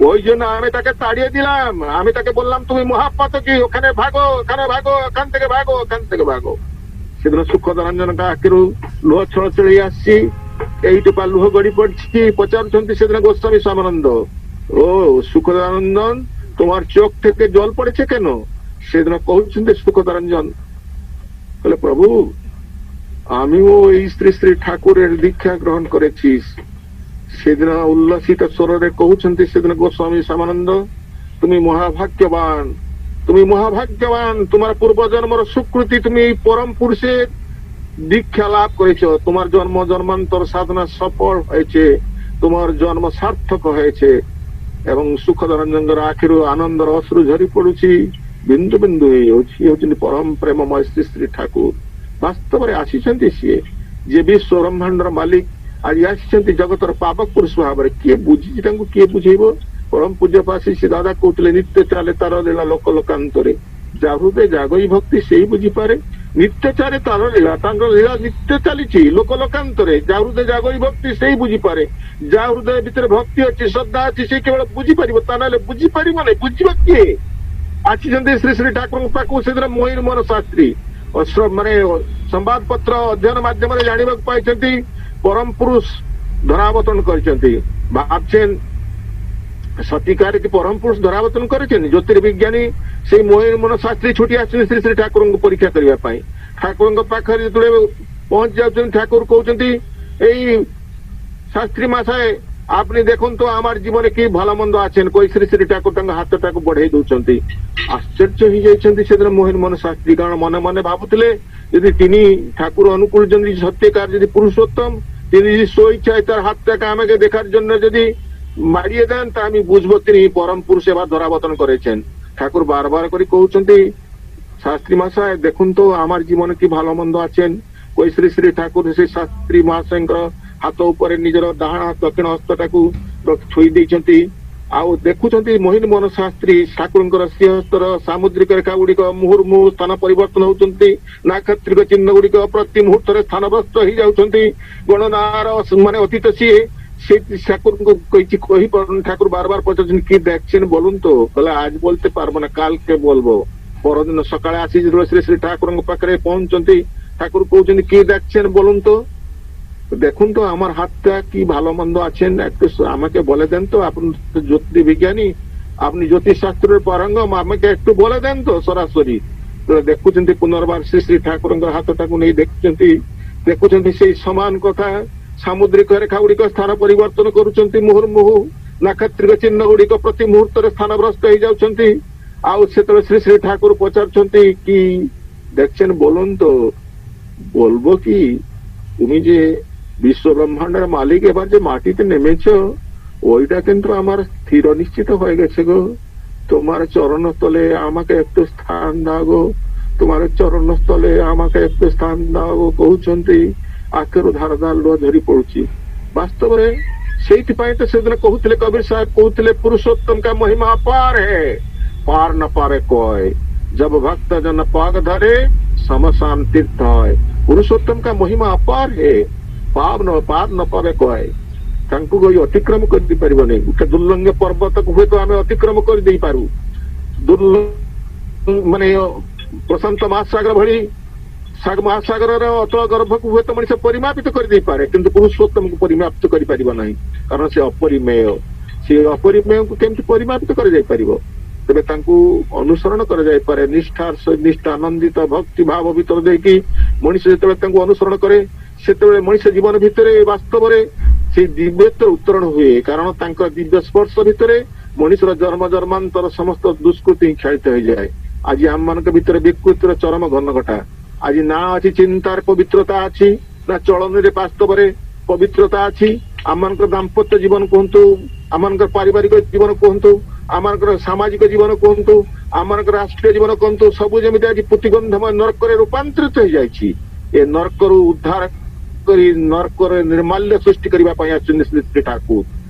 ওই জন্য আমি তাকে তাড়িয়ে দিলাম। আমি তাকে বললাম তুমি মহাপাতকি, ওখানে ভাগো, ওখানে ভাগো, ওখান থেকে ভাগো, ওখান থেকে ভাগো। সেদিন সুখদারঞ্জনଙ୍କ ଆଖିରୁ ଲୁହ ଛଳଛଳି ଆସିଛି, ଏଇଠି ପା ଲୁହ ଗଡି ପଡିଛି। ପଚାରୁଛନ୍ତି ସେଦିନ ଗୋସ୍ୱାମୀ ସ୍ୱାମାନନ୍ଦ, ও সুখদানন্দন তোমার চোখ থেকে জল পড়েছে কেন? সেদিন কହୁଛନ୍ତି সুখদারঞ্জন, বলে প্রভু আমিও এই শ্রী শ্রী ঠাকুরের দীক্ষা গ্রহণ করেছি। সেদিন উল্লসিত স্বরে কହୁଛନ୍ତି সেদিন গোস্বামী স্বামানন্দ, তুমি মহাভাগ্যবান, তুমি মহাভাগ্যবান, তোমার পূর্বজন্মর সুকৃতি, তুমি পরম পুরুষের দীক্ষা লাভ করেছো, তোমার জন্ম জন্মান্তর সাধনা সফল হয়েছে, তোমার জন্ম সার্থক হয়েছে। এবং সুখদানন্দଙ୍କର ଆଖିରୁ ଆନନ୍ଦର ଅଶ୍ରୁ ଝରି ପଡୁଛି, ବିନ୍ଦୁ ବିନ୍ଦୁ ହେଇଯାଉଛି। ହଉଛନ୍ତି ପରମ ପ୍ରେମମୟ ଶ୍ରୀ ଶ୍ରୀ ଠାକୁର। ବାସ୍ତବରେ ଆସିଛନ୍ତି ସିଏ ଯେ ବିଶ୍ୱ ବ୍ରହ୍ମାଣ୍ଡର ମାଲିକ, ଆଜି ଆସିଛନ୍ତି ଜଗତର ପାବକ ପୁରୁଷ ଭାବରେ। କିଏ ବୁଝିଛି ତାଙ୍କୁ, କିଏ ବୁଝେଇବ? ପରମ ପୂଜ୍ୟ ପାଶି ସେ ଦାଦା କହୁଥିଲେ ନିତ୍ୟ ଚାଲେ ତାର ଲୀଳା ଲୋକ ଲୋକାନ୍ତରେ, ଯା ହୃଦୟ ଜାଗଇ ଭକ୍ତି ସେଇ ବୁଝିପାରେ। ନିତ୍ୟ ଚାଲେ ତାର ଲୀଳା, ତାଙ୍କର ଲୀଳା ନିତ୍ୟ ଚାଲିଛି ଲୋକ ଲୋକାନ୍ତରେ, ଯା ହୃଦୟ ଜାଗଇ ଭକ୍ତି ସେଇ ବୁଝିପାରେ। ଯାହା ହୃଦୟ ଭିତରେ ଭକ୍ତି ଅଛି, ଶ୍ରଦ୍ଧା ଅଛି, ସେ କେବଳ ବୁଝିପାରିବ। ତା ନହେଲେ ବୁଝିପାରିବ ନାହିଁ। ବୁଝିବ କିଏ? ଆସିଛନ୍ତି ଶ୍ରୀ ଶ୍ରୀ ଠାକୁରଙ୍କ ପାଖକୁ ସେଦିନ ମୋହିନ ମୋହନ ଶାସ୍ତ୍ରୀ, ମାନେ ସମ୍ବାଦ ପତ୍ର ଅଧ୍ୟୟନ ମାଧ୍ୟମରେ ଜାଣିବାକୁ ପାଇଛନ୍ତି ପରମ ପୁରୁଷ ଧରାବତରଣ କରିଛନ୍ତି। ଭାବছেন ସତିକାରେ କି ପରମ ପୁରୁଷ ଧରାବତରଣ କରିଛନ୍ତି? ଜ୍ୟୋତିର୍ବିଜ୍ଞାନୀ ସେଇ ମୋହିନ ମୋହନ ଶାସ୍ତ୍ରୀ ଛୁଟି ଆସିଛନ୍ତି ଶ୍ରୀ ଶ୍ରୀ ଠାକୁରଙ୍କୁ ପରୀକ୍ଷା କରିବା ପାଇଁ। ଠାକୁରଙ୍କ ପାଖରେ ଯେତେବେଳେ ପହଞ୍ଚି ଯାଉଛନ୍ତି, ଠାକୁର କହୁଛନ୍ତି এই শাস্ত্রী মশাই আপনি দেখুন তো আমার জীবনে কি ভালো মন্দ আছেন, কই শ্রী শ্রী ঠাকুর তাଙ୍କ হাতটাକୁ বଢେଇ ଦଉଛନ୍ତି। ଆଶ୍ଚର୍ଯ୍ୟ ହେଇଯାଇଛନ୍ତି ସେଦିନ ମୋହିନ ମୋହନ ଶାସ୍ତ୍ରୀ, କାରଣ ମନେ ମନେ ଭାବୁଥିଲେ ଯଦି তিনি ঠাকুর অনুকূল যদি সত্যিকার যদি পুরুষোত্তম, তিনি যদি স্বইচ্ছায় তার হাতটাকে আমাকে দেখার জন্য যদি মারিয়ে দেন, তা আমি বুঝবো তিনি পরম পুরুষ এবার ধরাবতন করেছেন। ঠাকুর বারবার করে কହୁଛନ୍ତି শাস্ত্রী মশাই দেখুন তো আমার জীবনে কি ভালো মন্দ আছেন, কই শ্রী ଶ୍ରୀ ଠାକୁର ସେ ଶାସ୍ତ୍ରୀ ମହାଶୟଙ୍କର ହାତ ଉପରେ ନିଜର ଡାହାଣ ଦକ୍ଷିଣ ହସ୍ତଟାକୁ ଥୋଇ ଦେଇଛନ୍ତି। ଆଉ ଦେଖୁଛନ୍ତି ମୋହିନ ମୋହନ ଶାସ୍ତ୍ରୀ ଠାକୁରଙ୍କର ଶ୍ରୀହସ୍ତର ସାମୁଦ୍ରିକ ରେଖା ଗୁଡିକ ମୁହୁର୍ମୁହୁ ସ୍ଥାନ ପରିବର୍ତ୍ତନ ହଉଛନ୍ତି, ନାକ୍ଷତ୍ରିକ ଚିହ୍ନ ଗୁଡିକ ପ୍ରତି ମୁହୂର୍ତ୍ତରେ ସ୍ଥାନଭ୍ରଷ୍ଟ ହେଇଯାଉଛନ୍ତି। ଗଣନାର ମାନେ ଅତୀତ ସିଏ ସେ ଠାକୁরଙ୍କୁ କିଛି କହିପାରୁନି। ঠাকুর বারবার পচাচ্ছেন কি দেখছেন বলুন তো, বলে আজ বলতে পারবো না, কালকে বলবো। পরদিন সকালে আসি যেତେବେଳେ শ্রী শ্রী ঠাকুরଙ୍କ পাଖରେ পৌঁছନ୍ତି, ঠাকুর কହୁଛନ୍ତି কি দেখছেন বলুন তো। দেখুন তো আমার হাতটা কি ভালো মন্দ আছেন, একটু আমাকে বলে দেন তো, আপনি জ্যোতির্বিজ্ঞানী, আপনি জ্যোতিষ শাস্ত্রের পারঙ্গম, আমাকে একটু বলে দেন তো সরাসরি। দেখুଛନ୍ତି পুনর্বার শ্রী ଶ୍ରୀ ଠାକୁରଙ୍କ ହାତଟାକୁ ନେଇ ଦେଖୁଛନ୍ତି ସେଇ ସମାନ କଥା, ସାମୁଦ୍ରିକ ରେଖା ଗୁଡିକ ସ୍ଥାନ ପରିବର୍ତ୍ତନ କରୁଛନ୍ତି, ମୁହୁର୍ମୁହୁ ନାକ୍ଷତ୍ରିକ ଚିହ୍ନ ଗୁଡିକ ପ୍ରତି ମୁହୂର୍ତ୍ତରେ ସ୍ଥାନଭ୍ରଷ୍ଟ ହେଇଯାଉଛନ୍ତି। ଆଉ ସେତେବେଳେ ଶ୍ରୀ ଶ୍ରୀ ଠାକୁର ପଚାରୁଛନ୍ତି কি দেখছেন বলুন তো। বলবো কি, তুমি যে বিশ্ব ব্রহ্মাণ্ডের মালিক এবার যে মাটিতে নেমেছ, ওইটা কিন্তু আমার স্থির নিশ্চিত হয়ে গেছে গো। তোমার চরণস্থলে আমাকে একটু স্থান দাও গো, তোমার চরণস্থলে আমাকে একটু স্থান দাও গো কହୁଛନ୍ତି। ଆଖିରୁ ଧାର ଧାର ଲୁହ ଝରି ପଡୁଛି। ବାସ୍ତବରେ ସେଇଥିପାଇଁ ତ ସେଦିନ କହୁଥିଲେ କबीर साहब କହୁଥିଲେ पुरुषोत्तम का महिमा अपार है पार न पावे कोई जब भक्त जन पाग धरे समसान तीर्थ है पुरुषोत्तम का महिमा अपार है पार न पावे कोई ତାଙ୍କୁ କୋଇ ଅତିକ୍ରମ କରିପାରିବନି ଦୁର୍ଲଙ୍ଘ ପର୍ବତକୁ ହୁଏତ ଆମେ ଅତିକ୍ରମ କରିଦେଇପାରୁ ମାନେ ପ୍ରଶାନ୍ତ ମହାସାଗର ଭଳି ମହାସାଗରର ଅତଳ ଗର୍ଭକୁ ହୁଏତ ମଣିଷ ପରିମାପିତ କରିଦେଇପାରେ କିନ୍ତୁ ପୁରୁଷୋତ୍ତମକୁ ପରିମାପିତ କରିପାରିବ ନାହିଁ କାରଣ ସେ ଅପରିମେୟ ସେ ଅପରିମେୟକୁ କେମିତି ପରିମାପିତ କରାଯାଇପାରିବ ତେବେ ତାଙ୍କୁ ଅନୁସରଣ କରାଯାଇପାରେ ନିଷ୍ଠା ଆନନ୍ଦିତ ଭକ୍ତି ଭାବ ଭିତରେ ଦେଇକି ମଣିଷ ଯେତେବେଳେ ତାଙ୍କୁ ଅନୁସରଣ କରେ ସେତେବେଳେ ମଣିଷ ଜୀବନ ଭିତରେ ବାସ୍ତବରେ ସେ ଦିବ୍ୟତ୍ୱ ଉତ୍ତରଣ ହୁଏ କାରଣ ତାଙ୍କ ଦିବ୍ୟ ସ୍ପର୍ଶ ଭିତରେ ମଣିଷର ଜନ୍ମ ଜନ୍ମାନ୍ତର ସମସ୍ତ ଦୁଷ୍କୃତି ଖେଳିତ ହେଇଯାଏ ଆଜି ଆମମାନଙ୍କ ଭିତରେ ବିକୃତିର ଚରମ ଘନଘଟା ଆଜି ନା ଅଛି ଚିନ୍ତାର ପବିତ୍ରତା ଅଛି ନା ଚଳନରେ ବାସ୍ତବରେ ପବିତ୍ରତା ଅଛି ଆମମାନଙ୍କର ଦାମ୍ପତ୍ୟ ଜୀବନ କୁହନ୍ତୁ ଆମମାନଙ୍କର ପାରିବାରିକ ଜୀବନ କୁହନ୍ତୁ ଆମମାନଙ୍କର ସାମାଜିକ ଜୀବନ କୁହନ୍ତୁ ଆମମାନଙ୍କର ରାଷ୍ଟ୍ରୀୟ ଜୀବନ କୁହନ୍ତୁ ସବୁ ଯେମିତି ଆଜି ପୁତିଗନ୍ଧମୟ ନର୍କରେ ରୂପାନ୍ତରିତ ହେଇଯାଇଛି ଏ ନର୍କରୁ ଉଦ୍ଧାର କରି ନର୍କରେ ନିର୍ମାଲ୍ୟ ସୃଷ୍ଟି କରିବା ପାଇଁ ଆସିଛନ୍ତି ଶ୍ରୀ ଠାକୁର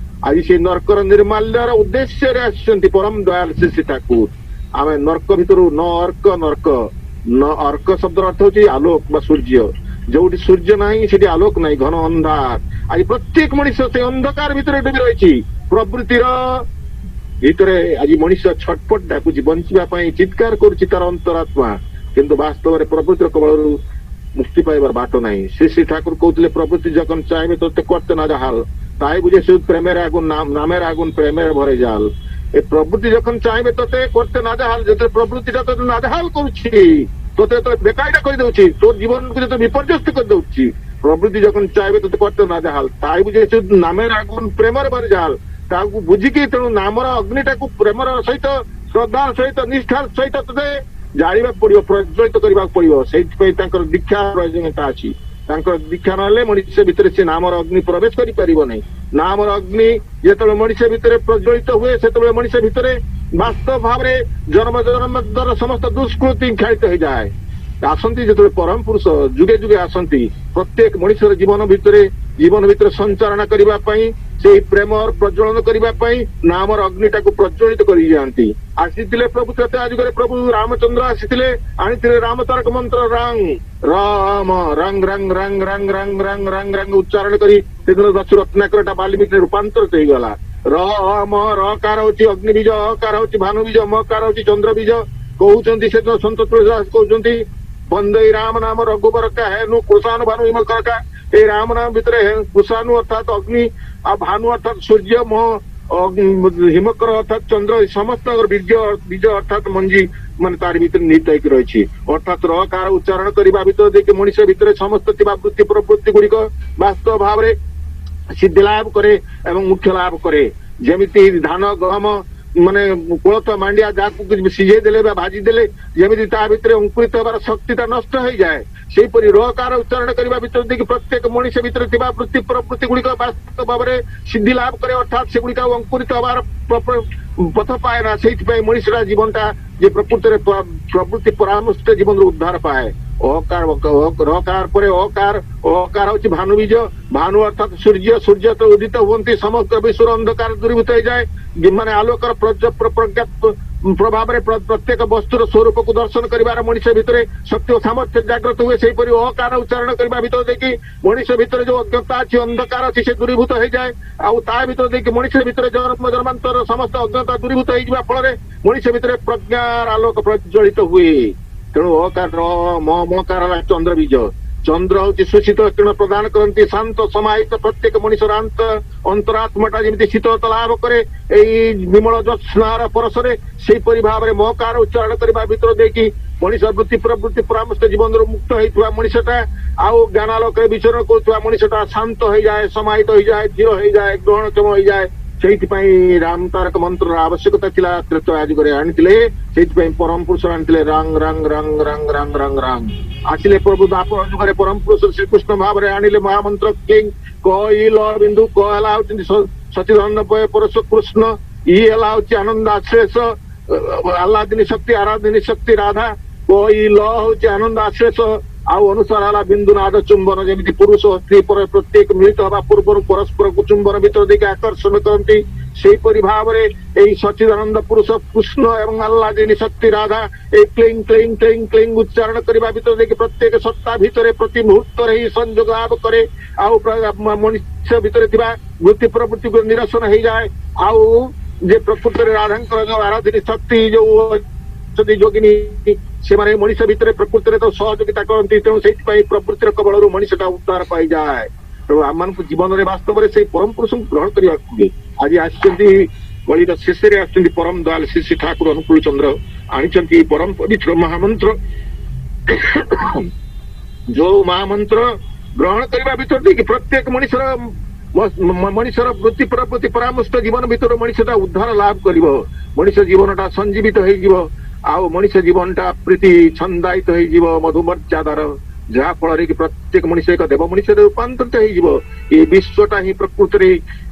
ଆଜି ସେ ନର୍କର ନିର୍ମାଲ୍ୟର ଉଦ୍ଦେଶ୍ୟରେ ଆସିଛନ୍ତି ପରମ ଦୟାଳ ଶ୍ରୀ ଠାକୁର ଆମେ ନର୍କ ଭିତରୁ ଅର୍କ ଶବ୍ଦର ଅର୍ଥ ହଉଛି ଆଲୋକ ବା ସୂର୍ଯ୍ୟ ଯୋଉଠି ସୂର୍ଯ୍ୟ ନାହିଁ ସେଠି ଆଲୋକ ନାହିଁ ଘନ ଅନ୍ଧାର ଆଜି ପ୍ରତ୍ୟେକ ମଣିଷ ସେ ଅନ୍ଧକାର ଭିତରେ ଡୁବି ରହିଛି ପ୍ରବୃତ୍ତିର ଭିତରେ ଆଜି ମଣିଷ ଛଟପଟ ଡାକୁଛି ବଞ୍ଚିବା ପାଇଁ ଚିତ୍କାର କରୁଛି ତାର ଅନ୍ତରାତ୍ମା କିନ୍ତୁ ବାସ୍ତବରେ ପ୍ରବୃତ୍ତିର କବଳରୁ ମୁକ୍ତି ପାଇବାର ବାଟ ନାହିଁ ଶ୍ରୀ ଠାକୁର କହୁଥିଲେ ପ୍ରବୃତ୍ତି যখন চাইবে তোতে করতে না জাহাল তাই বুঝে শুধু প্রেমের আগুন নামের আগুন প্রেমের ভরে জাল এই প্রবৃত্তি যখন চাইবে তোতে করতে না জাহাল যেতে প্রবৃত্তিটা তোতে নাজাহাল করছি তোতে তো বেকায়দা করে দেଉଛି তোর জীবনকে তো বিপর্যস্ত করে দেଉଛି প্রবৃত্তি যখন চাইবে তোতে করতে না জাহাল তাই বুঝে শুধু নামের আগুন প্রেমের ভরে জাল ତାକୁ ବୁଝିକି ତେଣୁ ନାମର ଅଗ୍ନିଟାକୁ ପ୍ରେମର ସହିତ ଶ୍ରଦ୍ଧା ସହିତ ନିଷ୍ଠାର ସହିତ ତତେ ଜାଳିବାକୁ ପଡିବ ପ୍ରଜ୍ୱଳିତ କରିବାକୁ ପଡିବ ସେଇଥିପାଇଁ ତାଙ୍କର ଦୀକ୍ଷା ପ୍ରয়োଜନତା ଅଛି ତାଙ୍କର ଦୀକ୍ଷା ନହେଲେ ମଣିଷ ଭିତରେ ସେ ନାମର ଅଗ୍ନି ପ୍ରବେଶ କରିପାରିବ ନାହିଁ ନାମର ଅଗ୍ନି ଯେତେବେଳେ ମଣିଷ ଭିତରେ ପ୍ରଜ୍ୱଳିତ ହୁଏ ସେତେବେଳେ ମଣିଷ ଭିତରେ ବାସ୍ତବ ଭାବରେ ଜନ୍ମ ଜନ୍ମାନ୍ତର ସମସ୍ତ ଦୁଷ୍କୃତି ଖେଳିତ ହେଇଯାଏ ଆସନ୍ତି ଯେତେବେଳେ ପରମ ପୁରୁଷ ଯୁଗେ ଯୁଗେ ଆସନ୍ତି ପ୍ରତ୍ୟେକ ମଣିଷର ଜୀବନ ଭିତରେ ସଞ୍ଚାରଣ କରିବା ପାଇଁ ସେଇ ପ୍ରେମର ପ୍ରଜ୍ୱଳନ କରିବା ପାଇଁ ନାମର ଅଗ୍ନିଟାକୁ ପ୍ରଜ୍ୱଳିତ କରି ଯାଆନ୍ତି ଆସିଥିଲେ ପ୍ରଭୁ ତ୍ରେତୟା ଯୁଗରେ ପ୍ରଭୁ ରାମଚନ୍ଦ୍ର ଆସିଥିଲେ ଆଣିଥିଲେ ରାମ ତାରକ ମନ୍ତ୍ର ରାମ ରଙ୍ଗ ରଙ୍ଗ ରଙ୍ଗ ରଙ୍ଗ ରଙ୍ଗ ରଙ୍ଗ ରଙ୍ଗ ରଙ୍ଗ ଉଚ୍ଚାରଣ କରି ସେଦିନ ଦଶ ରତ୍ନାକରଟା ବାଲ୍ମୀକିରେ ରୂପାନ୍ତରିତ ହେଇଗଲା ରାମ ରକାର ହଉଛି ଅଗ୍ନି ବୀଜ ଅକାର ହଉଛି ଭାନୁ ବୀଜ ମକାର ହଉଛି ଚନ୍ଦ୍ର ବୀଜ କହୁଛନ୍ତି ସେଦିନ ସନ୍ତ ତୁଳସୀଦାସ କହୁଛନ୍ତି ବନ୍ଦେ ରାମ ନାମ ରଘୁବର କା ହେନୁ କୃଷାନୁ ଭାନୁ ହିମ କରକା এই রাম নাম ভিতরে কুষাণু অর্থাৎ অগ্নি আর ভানু অর্থাৎ সূর্য হিমকর অর্থাৎ চন্দ্র সমস্ত বীজ অর্থাৎ মঞ্জি মানে তার ভিতরে নিহিত হয়ে রয়েছে অর্থাৎ রকার উচ্চারণ করা ভিতরে দেখি মনিষ ভিতরে সমস্ত বৃত্তি প্রবৃত্তি গুড়িক বাস্তব ভাবে সিদ্ধি লাভ করে এবং মুখ্য লাভ করে যেমিতি ধান গহম মানে কোଳଥ ମାଣ୍ଡିଆ ଯାହାକୁ ସିଝେଇ ଦେଲେ ବା ଭାଜି ଦେଲେ ଯେମିତି ତା ଭିତରେ ଅଙ୍କୁରିତ ହେବାର ଶକ୍ତିଟା ନଷ୍ଟ ହେଇଯାଏ ସେହିପରି ରକାର ଉଚ୍ଚାରଣ କରିବା ଭିତରେ ଦେଇକି ପ୍ରତ୍ୟେକ ମଣିଷ ଭିତରେ ଥିବା ବୃତ୍ତି ପ୍ରବୃତ୍ତି ଗୁଡିକ ବାସ୍ତବ ଭାବରେ ସିଦ୍ଧି ଲାଭ କରେ ଅର୍ଥାତ୍ ସେଗୁଡିକ ଅଙ୍କୁରିତ ହବାର ପଥ ପାଏ ନା ସେଇଥିପାଇଁ ମଣିଷର ଜୀବନଟା ଯେ ପ୍ରକୃତରେ ପ୍ରବୃତ୍ତି ପରାମୃଷ୍ଟ ଜୀବନରୁ ଉଦ୍ଧାର ପାଏ ରକାର ପରେ ଅକାର ହଉଛି ଭାନୁ ବୀଜ ଭାନୁ ଅର୍ଥାତ୍ ସୂର୍ଯ୍ୟ ତ ଉଦିତ ହୁଅନ୍ତି ସମଗ୍ର ବିଶ୍ୱର ଅନ୍ଧକାର ଦୂରୀଭୂତ ହେଇଯାଏ ମାନେ ଆଲୋକର ପ୍ରଭାବରେ ପ୍ରତ୍ୟେକ ବସ୍ତୁର ସ୍ୱରୂପକୁ ଦର୍ଶନ କରିବାର ମଣିଷ ଭିତରେ ଶକ୍ତି ଓ ସାମର୍ଥ୍ୟ ଜାଗ୍ରତ ହୁଏ ସେହିପରି ଅକାର ଉଚ୍ଚାରଣ କରିବା ଭିତରେ ଦେଇକି ମଣିଷ ଭିତରେ ଯୋଉ ଅଜ୍ଞତା ଅଛି ଅନ୍ଧକାର ଅଛି ସେ ଦୂରୀଭୂତ ହେଇଯାଏ ଆଉ ତା ଭିତରେ ଦେଇକି ମଣିଷ ଭିତରେ ଜନ୍ମାନ୍ତର ସମସ୍ତ ଅଜ୍ଞତା ଦୂରୀଭୂତ ହେଇଯିବା ଫଳରେ ମଣିଷ ଭିତରେ ପ୍ରଜ୍ଞାର ଆଲୋକ ପ୍ରଜ୍ୱଳିତ ହୁଏ ତେଣୁ ଅକାର ମକାର ହେଲା ଚନ୍ଦ୍ର ବୀଜ ଚନ୍ଦ୍ର ହଉଛି ସୁଶୀତ କିରଣ ପ୍ରଦାନ କରନ୍ତି ଶାନ୍ତ ସମାହିତ ପ୍ରତ୍ୟେକ ମଣିଷର ଅନ୍ତରାତ୍ମାଟା ଯେମିତି ଶୀତଳତା ଲାଭ କରେ ଏଇ ବିମଳ ଜ୍ୟୋତ୍ସ୍ନାର ପରଶରେ ସେଇପରି ଭାବରେ ମକାର ଉଚ୍ଚାରଣ କରିବା ଭିତରେ ଦେଇକି ମଣିଷ ବୃତ୍ତି ପ୍ରବୃତ୍ତି ପରାମୃଷ୍ଟ ଜୀବନରୁ ମୁକ୍ତ ହେଇଥିବା ମଣିଷଟା ଆଉ ଜ୍ଞାନାଲୋକରେ ବିଚରଣ କରୁଥିବା ମଣିଷଟା ଶାନ୍ତ ହେଇଯାଏ ସମାହିତ ହେଇଯାଏ ଧୀର ହେଇଯାଏ ଗ୍ରହଣକ୍ଷମ ହେଇଯାଏ ସେଇଥିପାଇଁ ରାମ ତାରକ ମନ୍ତ୍ରର ଆବଶ୍ୟକତା ଥିଲା ତ୍ରେତୟା ଯୁଗରେ ଆଣିଥିଲେ ସେଇଥିପାଇଁ ପରମ ପୁରୁଷ ଆଣିଥିଲେ ରଙ୍ଗ ରଙ୍ଗ ରଙ୍ଗ ରଙ୍ଗ ରଙ୍ଗ ରଙ୍ଗ ରଙ୍ଗ ଆସିଲେ ପ୍ରଭୁ ଦ୍ୱାପର ଯୁଗରେ ପରମ ପୁରୁଷ ଶ୍ରୀକୃଷ୍ଣ ଭାବରେ ଆଣିଲେ ମହାମନ୍ତ୍ର କିଂ କ ଇ ଲ ବିନ୍ଦୁ କ ହେଲା ହଉଛନ୍ତି ସଚିଦାନନ୍ଦମୟ ପରଶ କୃଷ୍ଣ ଇ ହେଲା ହଉଛି ଆନନ୍ଦ ଆଶ୍ରେଷ ଆହ୍ଲାଦିନୀ ଶକ୍ତି ଆରାଧିନୀ ଶକ୍ତି ରାଧା କ ଇ ଲ ହଉଛି ଆନନ୍ଦ ଆଶ୍ରେଷ ଆଉ ଅନୁସାର ହେଲା ବିନ୍ଦୁ ନାଦ ଚୁମ୍ବନ, ଯେମିତି ପୁରୁଷ ଓ ସ୍ତ୍ରୀ ପରେ ପ୍ରତ୍ୟେକ ମିଳିତ ହେବା ପୂର୍ବରୁ ପରସ୍ପରକୁ ଚୁମ୍ବନ ଭିତରେ ଦେଇକି ଆକର୍ଷଣ କରନ୍ତି, ସେହିପରି ଭାବରେ ଏହି ସଚିଦାନନ୍ଦ ପୁରୁଷ କୃଷ୍ଣ ଏବଂ ଆହ୍ଲାଦିନୀ ଶକ୍ତି ରାଧା এই ক্লিং ক্লিং ক্লিং ক্লিং উচ্চাରଣ କରିବା ଭିତରେ ଦେଇକି ପ୍ରତ୍ୟେକ ସତ୍ତା ଭିତରେ ପ୍ରତି ମୁହୂର୍ତ୍ତରେ ହିଁ ସଂଯୋଗ ଲାଭ କରେ। ଆଉ ମନୁଷ୍ୟ ଭିତରେ ଥିବା ବୃତ୍ତି ପ୍ରବୃତ୍ତିକୁ ନିରସନ ହେଇଯାଏ। ଆଉ ଯେ ପ୍ରକୃତରେ ରାଧାଙ୍କର ଯୋଉ ଆରାଧନୀ ଶକ୍ତି ଯୋଉ ଅଛନ୍ତି ଯୋଗିନୀ, ସେମାନେ ମଣିଷ ଭିତରେ ପ୍ରକୃତିରେ ତ ସହଯୋଗିତା କରନ୍ତି, ତେଣୁ ସେଇଥିପାଇଁ ପ୍ରକୃତିର କବଳରୁ ମଣିଷଟା ଉଦ୍ଧାର ପାଇଯାଏ। ତେଣୁ ଆମମାନଙ୍କୁ ଜୀବନରେ ବାସ୍ତବରେ ସେଇ ପରମ ପୁରୁଷଙ୍କୁ ଗ୍ରହଣ କରିବାକୁ ହୁଏ। ଆଜି ଆସିଛନ୍ତି ଗଳିର ଶେଷରେ ଆସିଛନ୍ତି ପରମ ଦୟାଲ ଶ୍ରୀ ଶ୍ରୀ ଠାକୁର ଅନୁକୂଳ ଚନ୍ଦ୍ର, ଆଣିଛନ୍ତି ଏହି ପରମ ପବିତ୍ର ମହାମନ୍ତ୍ର। ଯୋଉ ମହାମନ୍ତ୍ର ଗ୍ରହଣ କରିବା ଭିତରେ ଦେଇକି ପ୍ରତ୍ୟେକ ମଣିଷର ବୃତ୍ତି ପ୍ରବୃତ୍ତି ପରାମର୍ଶ ଜୀବନ ଭିତରୁ ମଣିଷଟା ଉଦ୍ଧାର ଲାଭ କରିବ, ମଣିଷ ଜୀବନଟା ସଞ୍ଜୀବିତ ହେଇଯିବ, ଆଉ ମଣିଷ ଜୀବନଟା ପ୍ରୀତି ଛନ୍ଦାୟିତ ହେଇଯିବ ମଧୁମର୍ଯ୍ୟାଦାର, ଯାହା ଫଳରେ କି ପ୍ରତ୍ୟେକ ମଣିଷ ଏକ ଦେବ ମଣିଷରେ ରୂପାନ୍ତରିତ ହେଇଯିବ। ଏ ବିଶ୍ୱଟା ହିଁ ପ୍ରକୃତରେ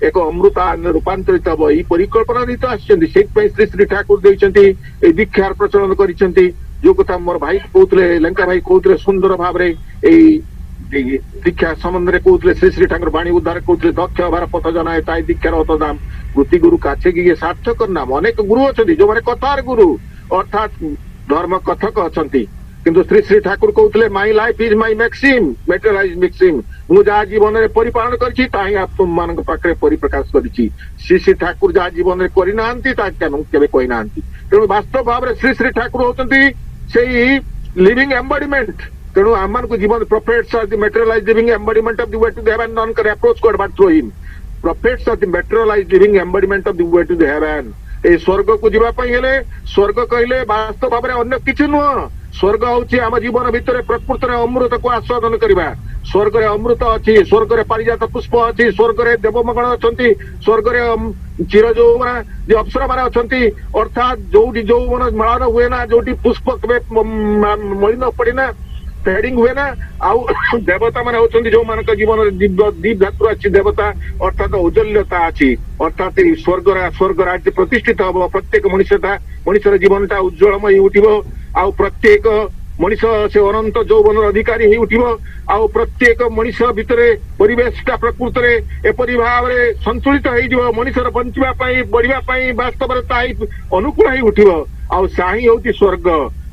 ଏକ ଅମୃତ ରୂପାନ୍ତରିତ ହବ, ଏଇ ପରିକଳ୍ପନା ହିତ ଆସିଛନ୍ତି। ସେଇଥିପାଇଁ ଶ୍ରୀ ଶ୍ରୀ ଠାକୁର ଦେଇଛନ୍ତି, ଏଇ ଦୀକ୍ଷାର ପ୍ରଚଳନ କରିଛନ୍ତି। ଯୋଉ କଥା ମୋର ଭାଇ କହୁଥିଲେ, ଲେଙ୍କା ଭାଇ କହୁଥିଲେ ସୁନ୍ଦର ଭାବରେ ଏଇ ଦୀକ୍ଷା ସମ୍ବନ୍ଧରେ କହୁଥିଲେ, ଶ୍ରୀ ଶ୍ରୀ ଠାକୁର ବାଣୀ ଉଦ୍ଧାର କହୁଥିଲେ, ଦକ୍ଷ ହେବାର ପଥ ଜଣାଏ ତାଇ ଦୀକ୍ଷାର ଅତ ଦାମ, ବୃତ୍ତି ଗୁରୁ କାছে ଗିଏ ସାର୍ଥକର ନାମ। ଅନେକ ଗୁରୁ ଅଛନ୍ତି ଯୋଉମାନେ କଥାର ଗୁରୁ ଅର୍ଥାତ ଧର୍ମ କଥକ ଅଛନ୍ତି, କିନ୍ତୁ ଶ୍ରୀ ଶ୍ରୀ ଠାକୁର କହୁଥିଲେ my life is my maxim, materialize maxim, ମୁଁ ଯାହା ଜୀବନରେ ପରିପାଳନ କରିଛି ତାହା ହିଁ ଆପଣମାନଙ୍କ ପାଖରେ ପରିପ୍ରକାଶ କରିଛି। ଶ୍ରୀ ଶ୍ରୀ ଠାକୁର ଯାହା ଜୀବନରେ କରିନାହାନ୍ତି ତାହା କେବେ କହିନାହାନ୍ତି। ତେଣୁ ବାସ୍ତବ ଭାବରେ ଶ୍ରୀ ଶ୍ରୀ ଠାକୁର ହଉଛନ୍ତି ସେଇ ଲିଭିଂ ଏମ୍ବଡିମେଣ୍ଟ। ତେଣୁ ଆମମାନଙ୍କୁ ଜୀବନ prophets are the materialize living embodiment of the way to the heaven, none can approach God but through him. Prophets are the materialize living embodiment of the way to the heaven. এই ସ୍ୱର୍ଗକୁ ଯିବା ପାଇଁ ହେଲେ, ସ୍ୱର୍ଗ କହିଲେ ବାସ୍ତବ ଭାବରେ ଅନ୍ୟ କିଛି ନୁହଁ। ସ୍ୱର୍ଗ ହଉଛି ଆମ ଜୀବନ ଭିତରେ ପ୍ରକୃତରେ ଅମୃତକୁ ଆସ୍ୱାଦନ କରିବା। ସ୍ୱର୍ଗରେ ଅମୃତ ଅଛି, ସ୍ୱର୍ଗରେ ପାରିଜାତ ପୁଷ୍ପ ଅଛି, ସ୍ୱର୍ଗରେ ଦେବମଗଣ ଅଛନ୍ତି, ସ୍ୱର୍ଗରେ ଚିର ଯୌବନା ଯେ ଅପ୍ସରାମାନେ ଅଛନ୍ତି, ଅର୍ଥାତ୍ ଯୋଉଠି ଯୌବନ ମଳାନ ହୁଏ ନା, ଯୋଉଠି ପୁଷ୍ପ କେବେ ମଳିନ ପଡିନା, ଫେଡିଂ ହୁଏ ନା। ଆଉ ଦେବତା ମାନେ ହଉଛନ୍ତି ଯୋଉମାନଙ୍କ ଜୀବନରେ ଦୀପ ଧାତୁ ଅଛି, ଦେବତା ଅର୍ଥାତ ଔଜ୍ଜଲ୍ୟତା ଅଛି, ଅର୍ଥାତ ଏଇ ସ୍ୱର୍ଗ ରାଜ୍ୟ ପ୍ରତିଷ୍ଠିତ ହବ। ପ୍ରତ୍ୟେକ ମଣିଷର ଜୀବନଟା ଉଜ୍ଜଳମୟ ଉଠିବ, ଆଉ ପ୍ରତ୍ୟେକ ମଣିଷ ସେ ଅନନ୍ତ ଯୌବନର ଅଧିକାରୀ ହେଇ ଉଠିବ। ଆଉ ପ୍ରତ୍ୟେକ ମଣିଷ ଭିତରେ ପରିବେଶଟା ପ୍ରକୃତରେ ଏପରି ଭାବରେ ସନ୍ତୁଳିତ ହେଇଯିବ, ମଣିଷର ବଞ୍ଚିବା ପାଇଁ ବଢିବା ପାଇଁ ବାସ୍ତବରେ ତାହା ଅନୁକୂଳ ହେଇ ଉଠିବ। ଆଉ ତାହା ହିଁ ହଉଛି ସ୍ୱର୍ଗ।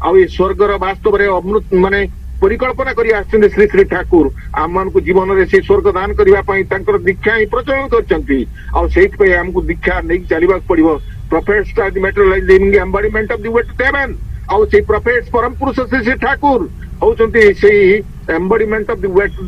ଆଉ ଏଇ ସ୍ୱର୍ଗର ବାସ୍ତବରେ ଅମୃତ ମାନେ ପରିକଳ୍ପନା କରି ଆସିଛନ୍ତି ଶ୍ରୀ ଶ୍ରୀ ଠାକୁର। ଆମମାନଙ୍କୁ ଜୀବନରେ ସେ ସ୍ୱର୍ଗ ଦାନ କରିବା ପାଇଁ ତାଙ୍କର ଦୀକ୍ଷା ହିଁ ପ୍ରଚଳନ କରିଛନ୍ତି। ଆଉ ସେଇଥିପାଇଁ ଆମକୁ ଦୀକ୍ଷା ନେଇକି ଚାଲିବାକୁ ପଡିବ। Prophets are the materialize living embodiment of the way to heaven. ଆଉ ସେଇ ପ୍ରଫେଟ୍ସ ପରମ ପୁରୁଷ ଶ୍ରୀ ଶ୍ରୀ ଠାକୁର ହଉଛନ୍ତି ସେଇ embodiment of the way to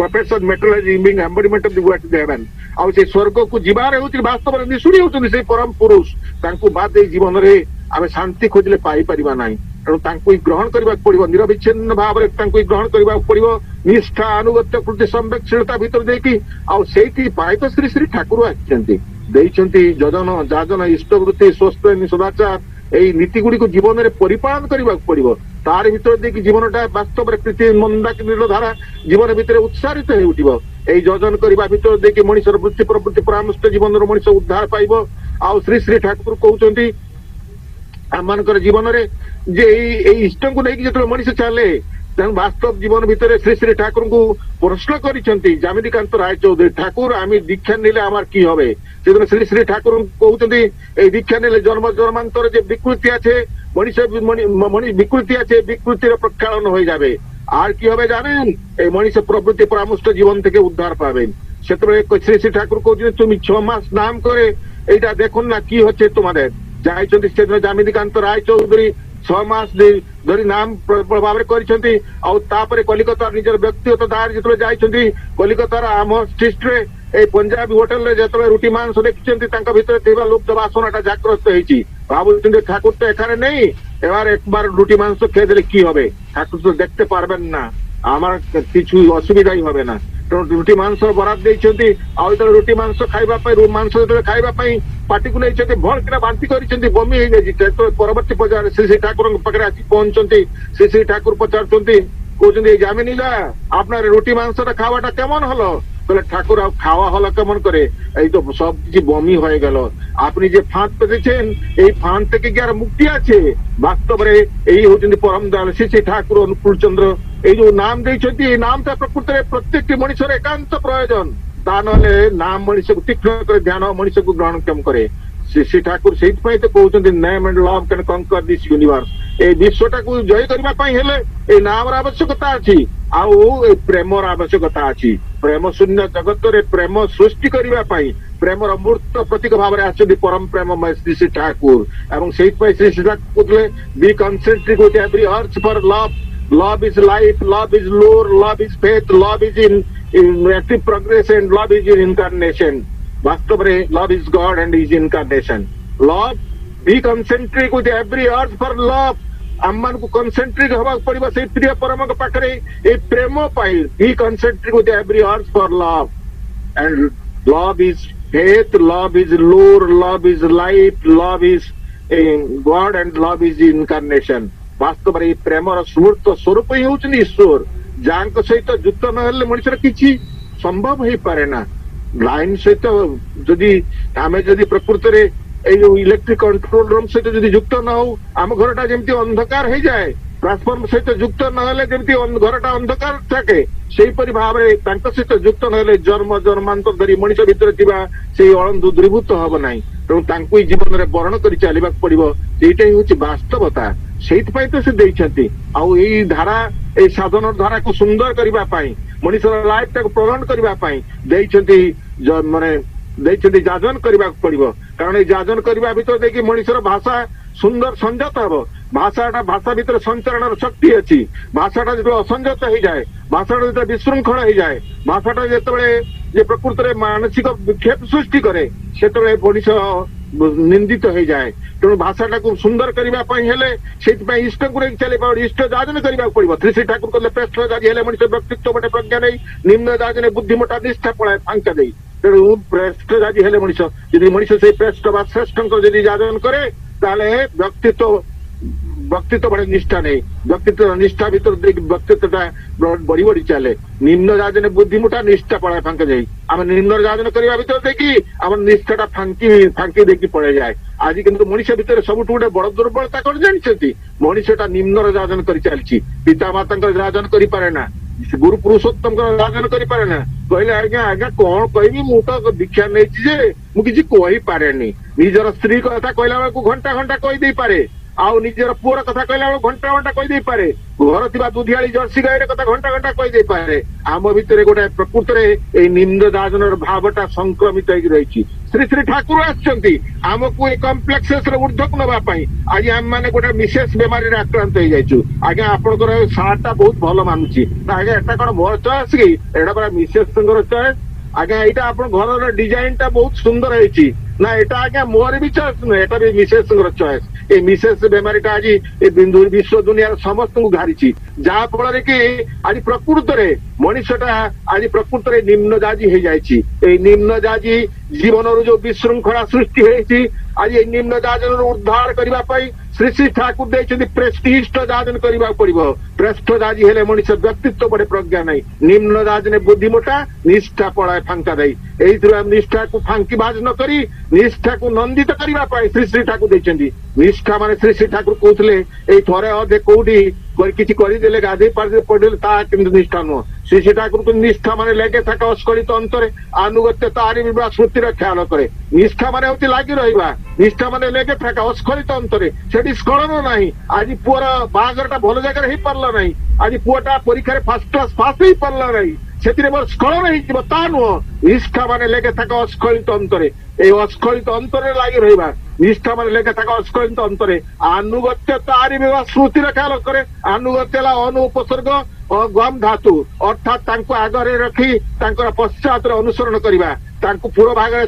prophets are materialize living embodiment of the way to heaven. ଆଉ ସେଇ ସ୍ୱର୍ଗକୁ ଯିବାରେ ହଉଛି ବାସ୍ତବରେ ନିଶୁଣି ହଉଛନ୍ତି ସେଇ ପରମ ପୁରୁଷ। ତାଙ୍କୁ ବାଦ ଏଇ ଜୀବନରେ ଆମେ ଶାନ୍ତି ଖୋଜିଲେ ପାଇପାରିବା ନାହିଁ। ତେଣୁ ତାଙ୍କୁ ଗ୍ରହଣ କରିବାକୁ ପଡିବ, ନିରବିଚ୍ଛିନ୍ନ ଭାବରେ ତାଙ୍କୁ ଗ୍ରହଣ କରିବାକୁ ପଡିବ, ନିଷ୍ଠା ଅନୁଗତ୍ୟ କୃତି ସମ୍ବେକ୍ଷଣତା ଭିତରେ ଦେଇକି। ଆଉ ସେଇଥିପାଇଁ ତ ଶ୍ରୀ ଶ୍ରୀ ଠାକୁର ଆସିଛନ୍ତି, ଦେଇଛନ୍ତି ଯଜନ ଯାଜନ ଇଷ୍ଟବୃତ୍ତି ସ୍ୱସ୍ଥ ସଦାଚାର, ଏଇ ନୀତି ଗୁଡିକୁ ଜୀବନରେ ପରିପାଳନ କରିବାକୁ ପଡିବ। ତାର ଭିତରେ ଦେଇକି ଜୀବନଟା ବାସ୍ତବରେ ପ୍ରୀତି ମନ୍ଦାକିନୀର ଧାରା ଜୀବନ ଭିତରେ ଉତ୍ସାରିତ ହେଇ ଉଠିବ। ଏଇ ଯୋଜନ କରିବା ଭିତରେ ଦେଇକି ମଣିଷର ବୃତ୍ତି ପ୍ରବୃତ୍ତି ପରାମର୍ଶ ଜୀବନର ମଣିଷ ଉଦ୍ଧାର ପାଇବ। ଆଉ ଶ୍ରୀ ଶ୍ରୀ ଠାକୁର କହୁଛନ୍ତି ଆମମାନଙ୍କର ଜୀବନରେ ଯେ ଏଇ ଇଷ୍ଟଙ୍କୁ ନେଇକି ଯେତେବେଳେ ମଣିଷ ଚାଲେ, ତେଣୁ ବାସ୍ତବ ଜୀବନ ଭିତରେ ଶ୍ରୀ ଶ୍ରୀ ଠାକୁରଙ୍କୁ ପ୍ରଶ୍ନ କରିଛନ୍ତି ଜାମିନୀକାନ୍ତ ରାୟଚୌଧୁରୀ, ଠାକୁର আমি দীক্ষা নিলে আমার কি হবে? সেদিন শ্রী শ্রী ঠাকুর কହୁଛନ୍ତି এই দীক্ষা নিলে জন্ম জন্মান্তরে যে বিকৃতি আছে, মনীষ বিকৃতি আছে, বিকৃতির প্রক্ষালন হয়ে যাবে। আর কি হবে জানেন? এই মনীষ প্রবৃত্তি পরামর্শ জীবন থেকে উদ্ধার পাবেন। সেতবেলে শ্রী শ্রী ঠাকুর কହୁଛନ୍ତି তুমি 6 মাস নাম করে এইটা দেখুন না কি হচ্ছে তোমাদের। ଯାଇଛନ୍ତି ସେଦିନ ଜାମିନୀକାନ୍ତ ରାୟଚୌଧୁରୀ 6 ମାସ ଧରି ନାମ ଭାବରେ କରିଛନ୍ତି। ଆଉ ତାପରେ କଲିକତା ନିଜର ବ୍ୟକ୍ତିଗତ ଦାର ଯେତେବେଳେ ଯାଇଛନ୍ତି, କଲିକତାର ଆମ ଷ୍ଟ୍ରିଟ୍ରେ এই ପଞ୍ଜାବୀ ହୋଟେଲରେ ଯେତେବେଳେ ରୁଟି ମାଂସ ଦେଖିଛନ୍ତି, ତାଙ୍କ ଭିତରେ ଥିବା ଲୁପ୍ତ ବାସନାଟା ଜାଗ୍ରତ ହେଇଛି। ভাবছেন ঠাকুর তো এখানে নেই, এবার একবার রুটি মাংস খেয়ে দিলে কি হবে? ঠাকুর তো দেখতে পারবেন না, আমার কিছু অসুবিধাই হবে না। ତେଣୁ ରୁଟି ମାଂସ ବରାଦ ଦେଇଛନ୍ତି। ଆଉ ଯେତେବେଳେ ରୁଟି ମାଂସ ଖାଇବା ପାଇଁ ମାଂସ ଯେତେବେଳେ ଖାଇବା ପାଇଁ ପାଟିକୁ ନେଇଛନ୍ତି, ଭଲ କିନା ବାନ୍ତି କରିଛନ୍ତି, ବମି ହେଇଯାଇଛି। ଯେତେବେଳେ ପରବର୍ତ୍ତୀ ପର୍ଯ୍ୟାୟରେ ଶ୍ରୀ ଶ୍ରୀ ଠାକୁରଙ୍କ ପାଖରେ ଆସି ପହଞ୍ଚୁଛନ୍ତି, ଶ୍ରୀ ଶ୍ରୀ ଠାକୁର ପଚାରୁଛନ୍ତି, কৌଛନ୍ତି জামিনীদা আপনার রুটি মাংসটা খাওয়াটা কেমন হলো? বলে ঠাকুর আর খাওয়া হলো কেমন করে, এই তো সব কিছু বমি হয়ে গেল। আপনি যে ফাঁদ পেতেছেন এই ফাঁদ থেকে কি আর মুক্তি আছে? বাস্তবে এই হচ্ছেন পরম দয়াল শ্রী শ্রী ঠাকুর অনুকূল চন্দ্র এই ଯୋଉ ନାମ ଦେଇଛନ୍ତି ଏଇ ନାମଟା ପ୍ରକୃତରେ ପ୍ରତ୍ୟେକଟି ମଣିଷର ଏକାନ୍ତ ପ୍ରୟୋଜନ ତା ନହେଲେ ନାମ ମଣିଷକୁ ତୀକ୍ଷ୍ଣ করে ଧ୍ୟାନ ମଣିଷକୁ ଗ୍ରହଣକ୍ଷମ କରେ ଶ୍ରୀ ଠାକୁର ସେଇଥିପାଇଁ ତ କହୁଛନ୍ତି name and love can conquer this universe এই ବିଶ୍ୱଟାକୁ ଜୟ କରିବା ପାଇଁ ହେଲେ এই ନାମର ଆବଶ୍ୟକତା ଅଛି ଆଉ এই ପ୍ରେମର ଆବଶ୍ୟକତା ଅଛି ପ୍ରେମ ଶୂନ୍ୟ ଜଗତରେ ପ୍ରେମ ସୃଷ୍ଟି କରିବା ପାଇଁ ପ୍ରେମର ମୂର୍ତ୍ତ ପ୍ରତୀକ ଭାବରେ ଆସିଛନ୍ତି ପରମ ପ୍ରେମମୟ ଶ୍ରୀ ଶ୍ରୀ ଠାକୁର ଏବଂ ସେଇଥିପାଇଁ ଶ୍ରୀ ଶ୍ରୀ ଠାକୁର କହୁଥିଲେ be concentric with every urge for love love is life love is lure love is faith love is in active progress and love is in incarnation ବାସ୍ତବରେ love is God and his incarnation love be concentric with every urge for love ଆମମାନଙ୍କୁ କନସେଣ୍ଟ୍ରିକ ହେବାକୁ ପଡିବ ସେଇ ପ୍ରିୟ ପରମଙ୍କ ପାଖରେ ଏଇ ପ୍ରେମ ପାଇଁ be concentric with every urge for love and love is faith love is lure love is life love is God and love is incarnation ବାସ୍ତବରେ ଏଇ ପ୍ରେମର ସ୍ମୃତ ସ୍ୱରୂପ ହିଁ ହେଉଛନ୍ତି ଈଶ୍ୱର ଯାହାଙ୍କ ସହିତ ଯୁକ୍ତ ନହେଲେ ମଣିଷର କିଛି ସମ୍ଭବ ହେଇପାରେ ନା ଲାଇନ ସହିତ ଯଦି ଆମେ ଯଦି ପ୍ରକୃତରେ এই ଯୋଉ ଇଲେକ୍ଟ୍ରିକ କଣ୍ଟ୍ରୋଲ ରୁମ୍ ସହିତ ଯଦି ଯୁକ୍ତ ନ ହଉ ଆମ ଘରଟା ଯେମିତି ଅନ୍ଧକାର ହେଇଯାଏ ଟ୍ରାନ୍ସଫର୍ମ ସହିତ ଯୁକ୍ତ ନହେଲେ ଯେମିତି ଘରଟା ଅନ୍ଧକାର থাকে ସେଇପରି ଭାବରେ ତାଙ୍କ ସହିତ ଯୁକ୍ତ ନହେଲେ ଜନ୍ମ ଜନ୍ମାନ୍ତର ଧରି ମଣିଷ ଭିତରେ ଥିବା ସେଇ ଅଳନ୍ଧୁ ଦୂରୀଭୂତ ହବ ନାହିଁ ତେଣୁ ତାଙ୍କୁ ଏଇ ଜୀବନରେ ବରଣ କରି ଚାଲିବାକୁ ପଡିବ ସେଇଟା ହିଁ ହଉଛି ବାସ୍ତବତା ସେଇଥିପାଇଁ ତ ସେ ଦେଇଛନ୍ତି ଆଉ ଏଇ ଧାରା ଏଇ ସାଧନର ଧାରାକୁ ସୁନ୍ଦର କରିବା ପାଇଁ ମଣିଷର ଲାଇଫଟାକୁ ପ୍ରଲଣ୍ଡ କରିବା ପାଇଁ ଦେଇଛନ୍ତି ମାନେ ଦେଇଛନ୍ତି ଯାଜନ କରିବାକୁ ପଡିବ କାରଣ ଏଇ ଯାଜନ କରିବା ଭିତରେ ଦେଇକି ମଣିଷର ଭାଷା ସୁନ୍ଦର ସଂଯତ ହବ ଭାଷା ଭିତରେ ସଞ୍ଚାରଣର ଶକ୍ତି ଅଛି ଭାଷାଟା ଯେତେବେଳେ ଅସଂଯତ ହେଇଯାଏ ଭାଷାଟା ଯେତେବେଳେ ବିଶୃଙ୍ଖଳ ହେଇଯାଏ ଭାଷାଟା ଯେତେବେଳେ ଯେ ପ୍ରକୃତରେ ମାନସିକ ବିକ୍ଷେପ ସୃଷ୍ଟି କରେ ସେତେବେଳେ ମଣିଷ ନିନ୍ଦିତ ହେଇଯାଏ ତେଣୁ ଭାଷାଟାକୁ ସୁନ୍ଦର କରିବା ପାଇଁ ହେଲେ ସେଇଥିପାଇଁ ଇଷ୍ଟକୁ ନେଇକି ଚାଲିବା ଇଷ୍ଟ ଯାଜନ କରିବାକୁ ପଡିବ ଶ୍ରୀ ଶ୍ରୀ ଠାକୁର କହିଲେ ଶ୍ରେଷ୍ଠ ଯାଜି ହେଲେ ମଣିଷ ବ୍ୟକ୍ତିତ୍ୱ ଗୋଟେ ପ୍ରଜ୍ଞା ନେଇ ନିମ୍ନ ଯାଜନେ ବୁଦ୍ଧିମଟା ନିଷ୍ଠା ପଳାଏ ଫାଙ୍କା ଦେଇ ତେଣୁ ଶ୍ରେଷ୍ଠ ଯାଜି ହେଲେ ମଣିଷ ଯଦି ମଣିଷ ସେଇ ଶ୍ରେଷ୍ଠ ବା ଶ୍ରେଷ୍ଠଙ୍କ ଯଦି ଯାଜନ କରେ ତାହେଲେ ବ୍ୟକ୍ତିତ୍ୱ ବଡ ନିଷ୍ଠା ନେଇ ବ୍ୟକ୍ତିତ୍ୱ ନିଷ୍ଠା ଭିତରେ ଦେଇକି ବ୍ୟକ୍ତିତ୍ୱଟା ବଢି ବଢି ଚାଲେ ନିମ୍ନ ଯାଜନେ ବୁଦ୍ଧିମୁଠା ନିଷ୍ଠା ପଳାଏ ଫାଙ୍କା ଯାଇ ଆମେ ନିମ୍ନ ଯାଜନ କରିବା ଭିତରେ ଦେଇକି ଆମର ନିଷ୍ଠାଟା ଫାଙ୍କି ଦେଇକି ପଳେଇ ଯାଏ ଆଜି କିନ୍ତୁ ମଣିଷ ଭିତରେ ସବୁଠୁ ଗୋଟେ ବଡ ଦୁର୍ବଳତା କଣ ଜାଣିଛନ୍ତି ମଣିଷଟା ନିମ୍ନର ଯାଜନ କରି ଚାଲିଛି ପିତା ମାତାଙ୍କର ଯାଜନ କରିପାରେ ନା ଗୁରୁ ପୁରୁଷୋତ୍ତମଙ୍କର ଯାଜନ କରିପାରେ ନା କହିଲେ ଆଜ୍ଞା କଣ କହିବି ମୁଁ ତ ଦୀକ୍ଷା ନେଇଛି ଯେ ମୁଁ କିଛି କହିପାରେନି ନିଜର ସ୍ତ୍ରୀ କଥା କହିଲା ବେଳକୁ ଘଣ୍ଟା ଘଣ୍ଟା କହିଦେଇପାରେ ଆଉ ନିଜର ପୁଅର କଥା କହିଲା ବେଳକୁ ଘଣ୍ଟା ଘଣ୍ଟା କହିଦେଇପାରେ ଘର ଥିବା ଦୁଧିଆଳି ଜର୍ସି ଗାଈର କଥା ଘଣ୍ଟା ଘଣ୍ଟା କହିଦେଇପାରେ ଆମ ଭିତରେ ଗୋଟେ ପ୍ରକୃତରେ ଏଇ ନିମ୍ନ ଯାଜନର ଭାବଟା ସଂକ୍ରମିତ ହେଇକି ରହିଛି ଶ୍ରୀ ଶ୍ରୀ ଠାକୁର ଆସିଛନ୍ତି ଆମକୁ ଏ କମ୍ପ୍ଲେକ୍ସେସର ଉର୍ଦ୍ଧ୍ୱକୁ ନେବା ପାଇଁ ଆଜି ଆମମାନେ ଗୋଟେ ବିଶେଷ ବେମାରୀରେ ଆକ୍ରାନ୍ତ ହେଇଯାଇଛୁ ଆଜ୍ଞା ଆପଣଙ୍କର ସାର୍ଟଟା ବହୁତ ଭଲ ମାନୁଛି ଆଜ୍ଞା ଏଟା କଣ ମୋର ଚଏସ୍ କି ଏଟା ପରା ମିସେସଙ୍କର ଚଏସ୍ ଆଜ୍ଞା ଏଇଟା ଆପଣ ଘରର ଡିଜାଇନଟା ବହୁତ ସୁନ୍ଦର ହେଇଛି ନା ଏଟା ଆଜ୍ଞା ମୋର ବି ଚଏସ୍ ନୁହେଁ ଏଟା ବି ମିସେସଙ୍କର ଚଏସ୍ এই মিসেস বেমারিটা আজ এই বিশ্ব দুনিয়ার সমস্তଙ୍କୁ ঘারিছি যাହା ଫଳରେ କି ଆଜି ପ୍ରକୃତରେ ମଣିଷଟା ଆଜି ପ୍ରକୃତରେ ନିମ୍ନ ଯାଜି ହେଇଯାଇଛି ଏଇ ନିମ୍ନ ଯାଜି ଜୀବନରୁ ଯୋଉ ବିଶୃଙ୍ଖଳା ସୃଷ୍ଟି ହେଇଛି ଆଜି ଏଇ ନିମ୍ନ ଯାଜନରୁ ଉଦ୍ଧାର କରିବା ପାଇଁ ଶ୍ରୀ ଶ୍ରୀ ଠାକୁର ଦେଇଛନ୍ତି ପ୍ରେଷ୍ଟିଷ୍ଟ ଯାଜନ କରିବାକୁ ପଡିବ ଶ୍ରେଷ୍ଠ ଯାଜି ହେଲେ ମଣିଷ ବ୍ୟକ୍ତିତ୍ୱ ବଡେ ପ୍ରଜ୍ଞା ନାହିଁ ନିମ୍ନ ଯାଜନେ ବୁଦ୍ଧିମୋଟା ନିଷ୍ଠା ପଳାଏ ଫାଙ୍କା ଦେଇ ଏଇଥିରୁ ଆମେ ନିଷ୍ଠାକୁ ଫାଙ୍କି ବାଜ ନ କରି ନିଷ୍ଠାକୁ ନନ୍ଦିତ କରିବା ପାଇଁ ଶ୍ରୀ ଶ୍ରୀ ଠାକୁର ଦେଇଛନ୍ତି ନିଷ୍ଠା ମାନେ ଶ୍ରୀ ଶ୍ରୀ ଠାକୁର କହୁଥିଲେ ଏଇ ଥରେ ଅଧେ କୋଉଠି କିଛି କରିଦେଲେ ଗାଧେଇ ପଡିଲେ ତାହା କିନ୍ତୁ ନିଷ୍ଠା ନୁହଁ ଶ୍ରୀ ଶ୍ରୀ ଠାକୁରଙ୍କୁ ନିଷ୍ଠା ମାନେ ଲେଗେ থাকে ଅସ୍କଳିତ ଅନ୍ତରେ ଆନୁଗତ୍ୟ ତାରି ବିବାହ ସ୍ମୃତିର ଖ୍ୟାଲ କରେ ନିଷ୍ଠା ମାନେ ହଉଛି ଲାଗି ରହିବା ନିଷ୍ଠା ମାନେ ଲେଗେ থাকে ଅସ୍କଳିତ ଅନ୍ତରେ ସେଠି ସ୍ଖଳନ ନାହିଁ ଆଜି ପୁଅର ବାହାଘରଟା ଭଲ ଜାଗାରେ ହେଇପାରିଲା ନାହିଁ ଆଜି ପୁଅଟା ପରୀକ୍ଷାରେ ଫାର୍ଷ୍ଟ କ୍ଲାସ ପାସ୍ ହେଇପାରିଲା ନାହିଁ ସେଥିରେ ମୋର ସ୍ଖଳନ ହେଇଯିବ ତା ନୁହଁ ନିଷ୍ଠା ମାନେ ଲେଗେ থাকে ଅସ୍କଳିତ ଅନ୍ତରେ এই অস্খলিত অন্তরে লাগি রহিবা নিষ্ঠা মানে লেখা থাকা অস্খলিত অন্তরে আনুগত্য তারি বিবাহ স্মৃতির খেয়াল করে আনুগত্য ହେଲା ଅନୁ ଉପସର୍ଗ ଗମ ଧାତୁ ଅର୍ଥାତ୍ ତାଙ୍କୁ ଆଗରେ ରଖି ତାଙ୍କର ପଶ୍ଚାତରେ ଅନୁସରଣ କରିବା ତାଙ୍କୁ ପୂର୍ବ ଭାଗରେ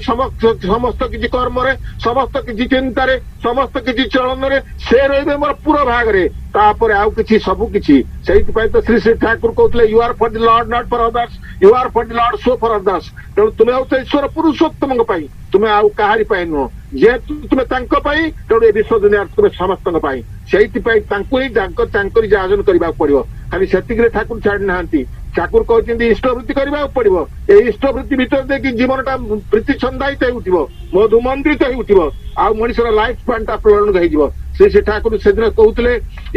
ସମସ୍ତ କିଛି କର୍ମରେ ସମସ୍ତ କିଛି ଚିନ୍ତାରେ ସମସ୍ତ କିଛି ଚଳନରେ ସେ ରହିବେ ମୋର ପୂର୍ବ ଭାଗରେ ତାପରେ ଆଉ କିଛି ସବୁ କିଛି ସେଇଥିପାଇଁ ତ ଶ୍ରୀ ଶ୍ରୀ ଠାକୁର କହୁଥିଲେ you are for the Lord not for others you are for the Lord so for others ତେଣୁ ତୁମେ ହଉଛ ଈଶ୍ୱର ପୁରୁଷୋତ୍ତମଙ୍କ ପାଇଁ ତୁମେ ଆଉ କାହାରି ପାଇଁ ନୁହଁ ଯେହେତୁ ତୁମେ ତାଙ୍କ ପାଇଁ ତେଣୁ ଏ ବିଶ୍ୱ ଦୁନିଆରେ ତୁମେ ସମସ୍ତଙ୍କ ପାଇଁ ସେଇଥିପାଇଁ ତାଙ୍କୁ ହିଁ ତାଙ୍କରି ଯାଜନ କରିବାକୁ ପଡିବ ଖାଲି ସେତିକିରେ ଠାକୁର ଛାଡି ନାହାନ୍ତି ଠାକୁର କହିଛନ୍ତି ଇଷ୍ଟବୃତ୍ତି କରିବାକୁ ପଡିବ। ଏଇ ଇଷ୍ଟବୃତ୍ତି ଭିତରେ ଦେଇକି ଜୀବନଟା ପ୍ରୀତି ଛନ୍ଦାୟିତ ହେଇ ଉଠିବ, ମଧୁ ମନ୍ଦିରିତ ହେଇ ଉଠିବ, ଆଉ ମଣିଷର ଲାଇଫ ସ୍ପାନ୍ ଟା ପ୍ରଳଣିତ ହେଇଯିବ। ସେ ଠାକୁର ସେଦିନ କହୁଥିଲେ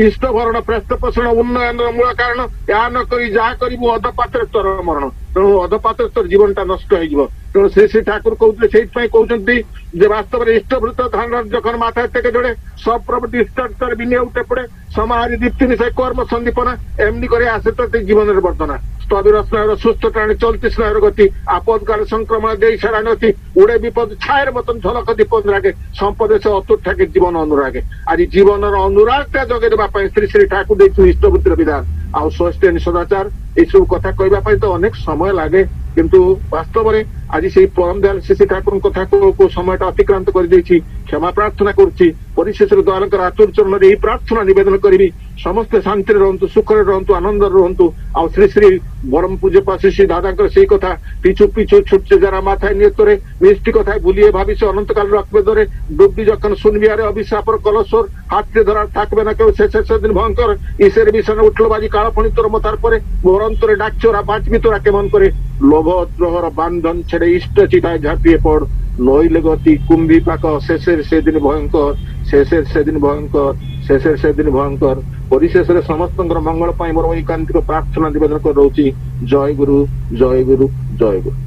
ଇଷ୍ଟ ଭରଣ ପ୍ରେସ୍ତ ପୋଷଣ ଉନ୍ନୟନର ମୂଳ କାରଣ, ଏହା ନ କରି ଯାହା କରିବୁ ଅଧପାତ୍ରରେ ତୋର ମରଣ। ତେଣୁ ଅଧପାତ୍ରରେ ତୋର ଜୀବନଟା ନଷ୍ଟ ହେଇଯିବ। ତେଣୁ ସେ ଠାକୁର କହୁଥିଲେ, ସେଇଥିପାଇଁ କହୁଛନ୍ତି ଯେ ବାସ୍ତବରେ ଇଷ୍ଟବୃତ ଧାନ যখন মাথায় থেকে জোড়ে সব প্রবৃত্তি স্তরে বিনিয়ে উঠে পড়ে সমাহারি দীপ্তি নিশায় কর্ম সন্দীপনা এমনি করে আসে তো জীবনের বর্ধনা। স্থবির স্নায়ুর সুস্থ টানে চলতি স্নায়ুর গতি আপদকাল সংক্রমণ দেই সারা নথি উড়ে বিপদ ছায়ের মতন ঝলক দীপন রাগে সম্পদে সে অতুট থাকে জীবন অনুরাগে। আজ জীবনের অনুরাগটা জগে দেওয়া শ্রী শ্রী ঠাকুর ଦେଇଛୁ ইষ্টবৃত্তির বিধান ଆଉ ସ୍ୱସ୍ତିନ ସଦାଚାର ଏଇସବୁ କଥା କହିବା ପାଇଁ ତ ଅନେକ ସମୟ ଲାଗେ, କିନ୍ତୁ ବାସ୍ତବରେ ଆଜି ସେଇ ପରମ ଦୟାଲ ଶ୍ରୀ ଠାକୁରଙ୍କ କଥାକୁ ସମୟଟା ଅତିକ୍ରାନ୍ତ କରିଦେଇଛି। କ୍ଷମା ପ୍ରାର୍ଥନା କରୁଛି। ପରିଶେଷରେ ଦୟାଳଙ୍କର ଆତୁର ଚରଣରେ ଏହି ପ୍ରାର୍ଥନା ନିବେଦନ କରିବି, ସମସ୍ତେ ଶାନ୍ତିରେ ରୁହନ୍ତୁ, ସୁଖରେ ରୁହନ୍ତୁ, ଆନନ୍ଦରେ ରୁହନ୍ତୁ। ଆଉ ଶ୍ରୀ ଶ୍ରୀ বরম পূজ্য পাশে শ্রী দাদাঙ্কর সেই কথা পিছু পিছু ছুটছে যারা মাথায় নিয়ে তোরে মিষ্টি কথায় ভুলিয়ে ভাবিছে অনন্তকাল রাখবে ধরে ডুববি যখন শুনবি আরে অভিশাপর কলসর হাতে ধরার থাকবে না কেউ শেষের সেদিন ভয়ঙ্কর ইসের বিষণে উঠলো বাজি কালপণি তোর মতার পরে বরন্তরে ডাকছে ওরা বাঁচবি তোরা কেমন করে লোভ দ্রোহর বান্ধন ছেড়ে ইষ্ট চিতায় ঝাঁপিয়ে পড় নইলে গতি কুম্ভি পাক শেষের সেদিন ভয়ঙ্কর শেষের সেদিন ভয়ঙ্কর শেষের সেদিন ভয়ঙ্কর। পরিশেষরে সমস্তଙ୍କର ମଙ୍ଗଳ ପାଇଁ ମୋର ଐକାନ୍ତିକ ପ୍ରାର୍ଥନା ନିବେଦନ କରୁଛି। ଜୟ ଗୁରୁ ଜୟ ଗୁରୁ ଜୟ ଗୁରୁ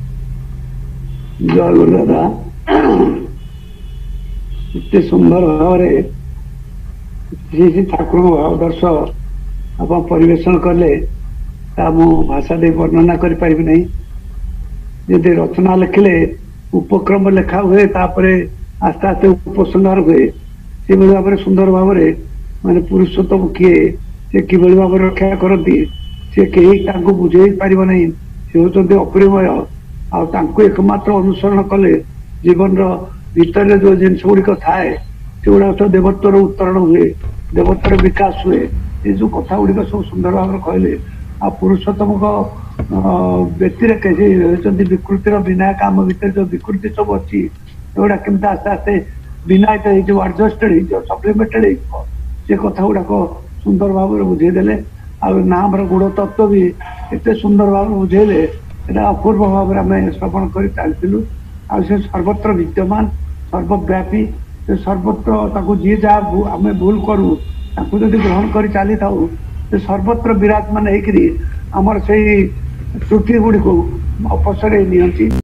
ଜୟ ଗୁରୁ। ଦାଦା ଏତେ ସୁନ୍ଦର ଭାବରେ ଶ୍ରୀ ଠାକୁରଙ୍କ ଭାବଦର୍ଶ ଆପଣ ପରିବେଷଣ କଲେ ତା ମୁଁ ଭାଷା ଦେଇ ବର୍ଣ୍ଣନା କରିପାରିବି ନାହିଁ। ଯଦି ରଚନା ଲେଖିଲେ ଉପକ୍ରମ ଲେଖା ହୁଏ ତାପରେ ଆସ୍ତେ ଆସ୍ତେ ଉପସଂହାର ହୁଏ, ସେଭଳି ଭାବରେ ସୁନ୍ଦର ଭାବରେ ମାନେ ପୁରୁଷୋତ୍ତମ କିଏ, ସେ କିଭଳି ଭାବରେ ରକ୍ଷା କରନ୍ତି, ସେ କେହି ତାଙ୍କୁ ବୁଝେଇ ପାରିବ ନାହିଁ। ସେ ହେଉଛନ୍ତି ଅପରିମୟ, ଆଉ ତାଙ୍କୁ ଏକମାତ୍ର ଅନୁସରଣ କଲେ ଜୀବନର ଭିତରେ ଯୋଉ ଜିନିଷ ଗୁଡିକ ଥାଏ ସେଗୁଡାକ ସବୁ ଦେବତ୍ୱର ଉତ୍ତରଣ ହୁଏ, ଦେବତ୍ୱର ବିକାଶ ହୁଏ। ଏ ଯୋଉ କଥା ଗୁଡିକ ସବୁ ସୁନ୍ଦର ଭାବରେ କହିଲେ। ଆଉ ପୁରୁଷୋତ୍ତମଙ୍କ ବ୍ୟତିରେକେ ସେ ହେଉଛନ୍ତି ବିକୃତିର ବିନାୟକ। ଆମ ଭିତରେ ଯୋଉ ବିକୃତି ସବୁ ଅଛି ଏଗୁଡା କେମିତି ଆସ୍ତେ ଆସ୍ତେ ବିନାୟକ ହେଇଯିବ, ଆଡଜଷ୍ଟେଡ ହେଇଯିବ, ସପ୍ଲିମେଣ୍ଟେଡ ହେଇଯିବ, ସେ କଥା ଗୁଡାକ ସୁନ୍ଦର ଭାବରେ ବୁଝେଇଦେଲେ। ଆଉ ନାମର ଗୁଣ ତତ୍ତ୍ୱ ବି ଏତେ ସୁନ୍ଦର ଭାବରେ ବୁଝେଇଲେ, ଏଟା ଅପୂର୍ବ ଭାବରେ ଆମେ ଶ୍ରବଣ କରି ଚାଲିଥିଲୁ। ଆଉ ସେ ସର୍ବତ୍ର ବିଦ୍ୟମାନ, ସର୍ବବ୍ୟାପୀ, ସେ ସର୍ବତ୍ର ତାକୁ ଯିଏ ଯାହା ଆମେ ଭୁଲ କରୁ ତାକୁ ଯଦି ଗ୍ରହଣ କରି ଚାଲିଥାଉ ସେ ସର୍ବତ୍ର ବିରାଜମାନ ହେଇକିରି ଆମର ସେଇ ତ୍ରୁଟି ଗୁଡିକୁ ଅପସରେଇ ନିଅନ୍ତି।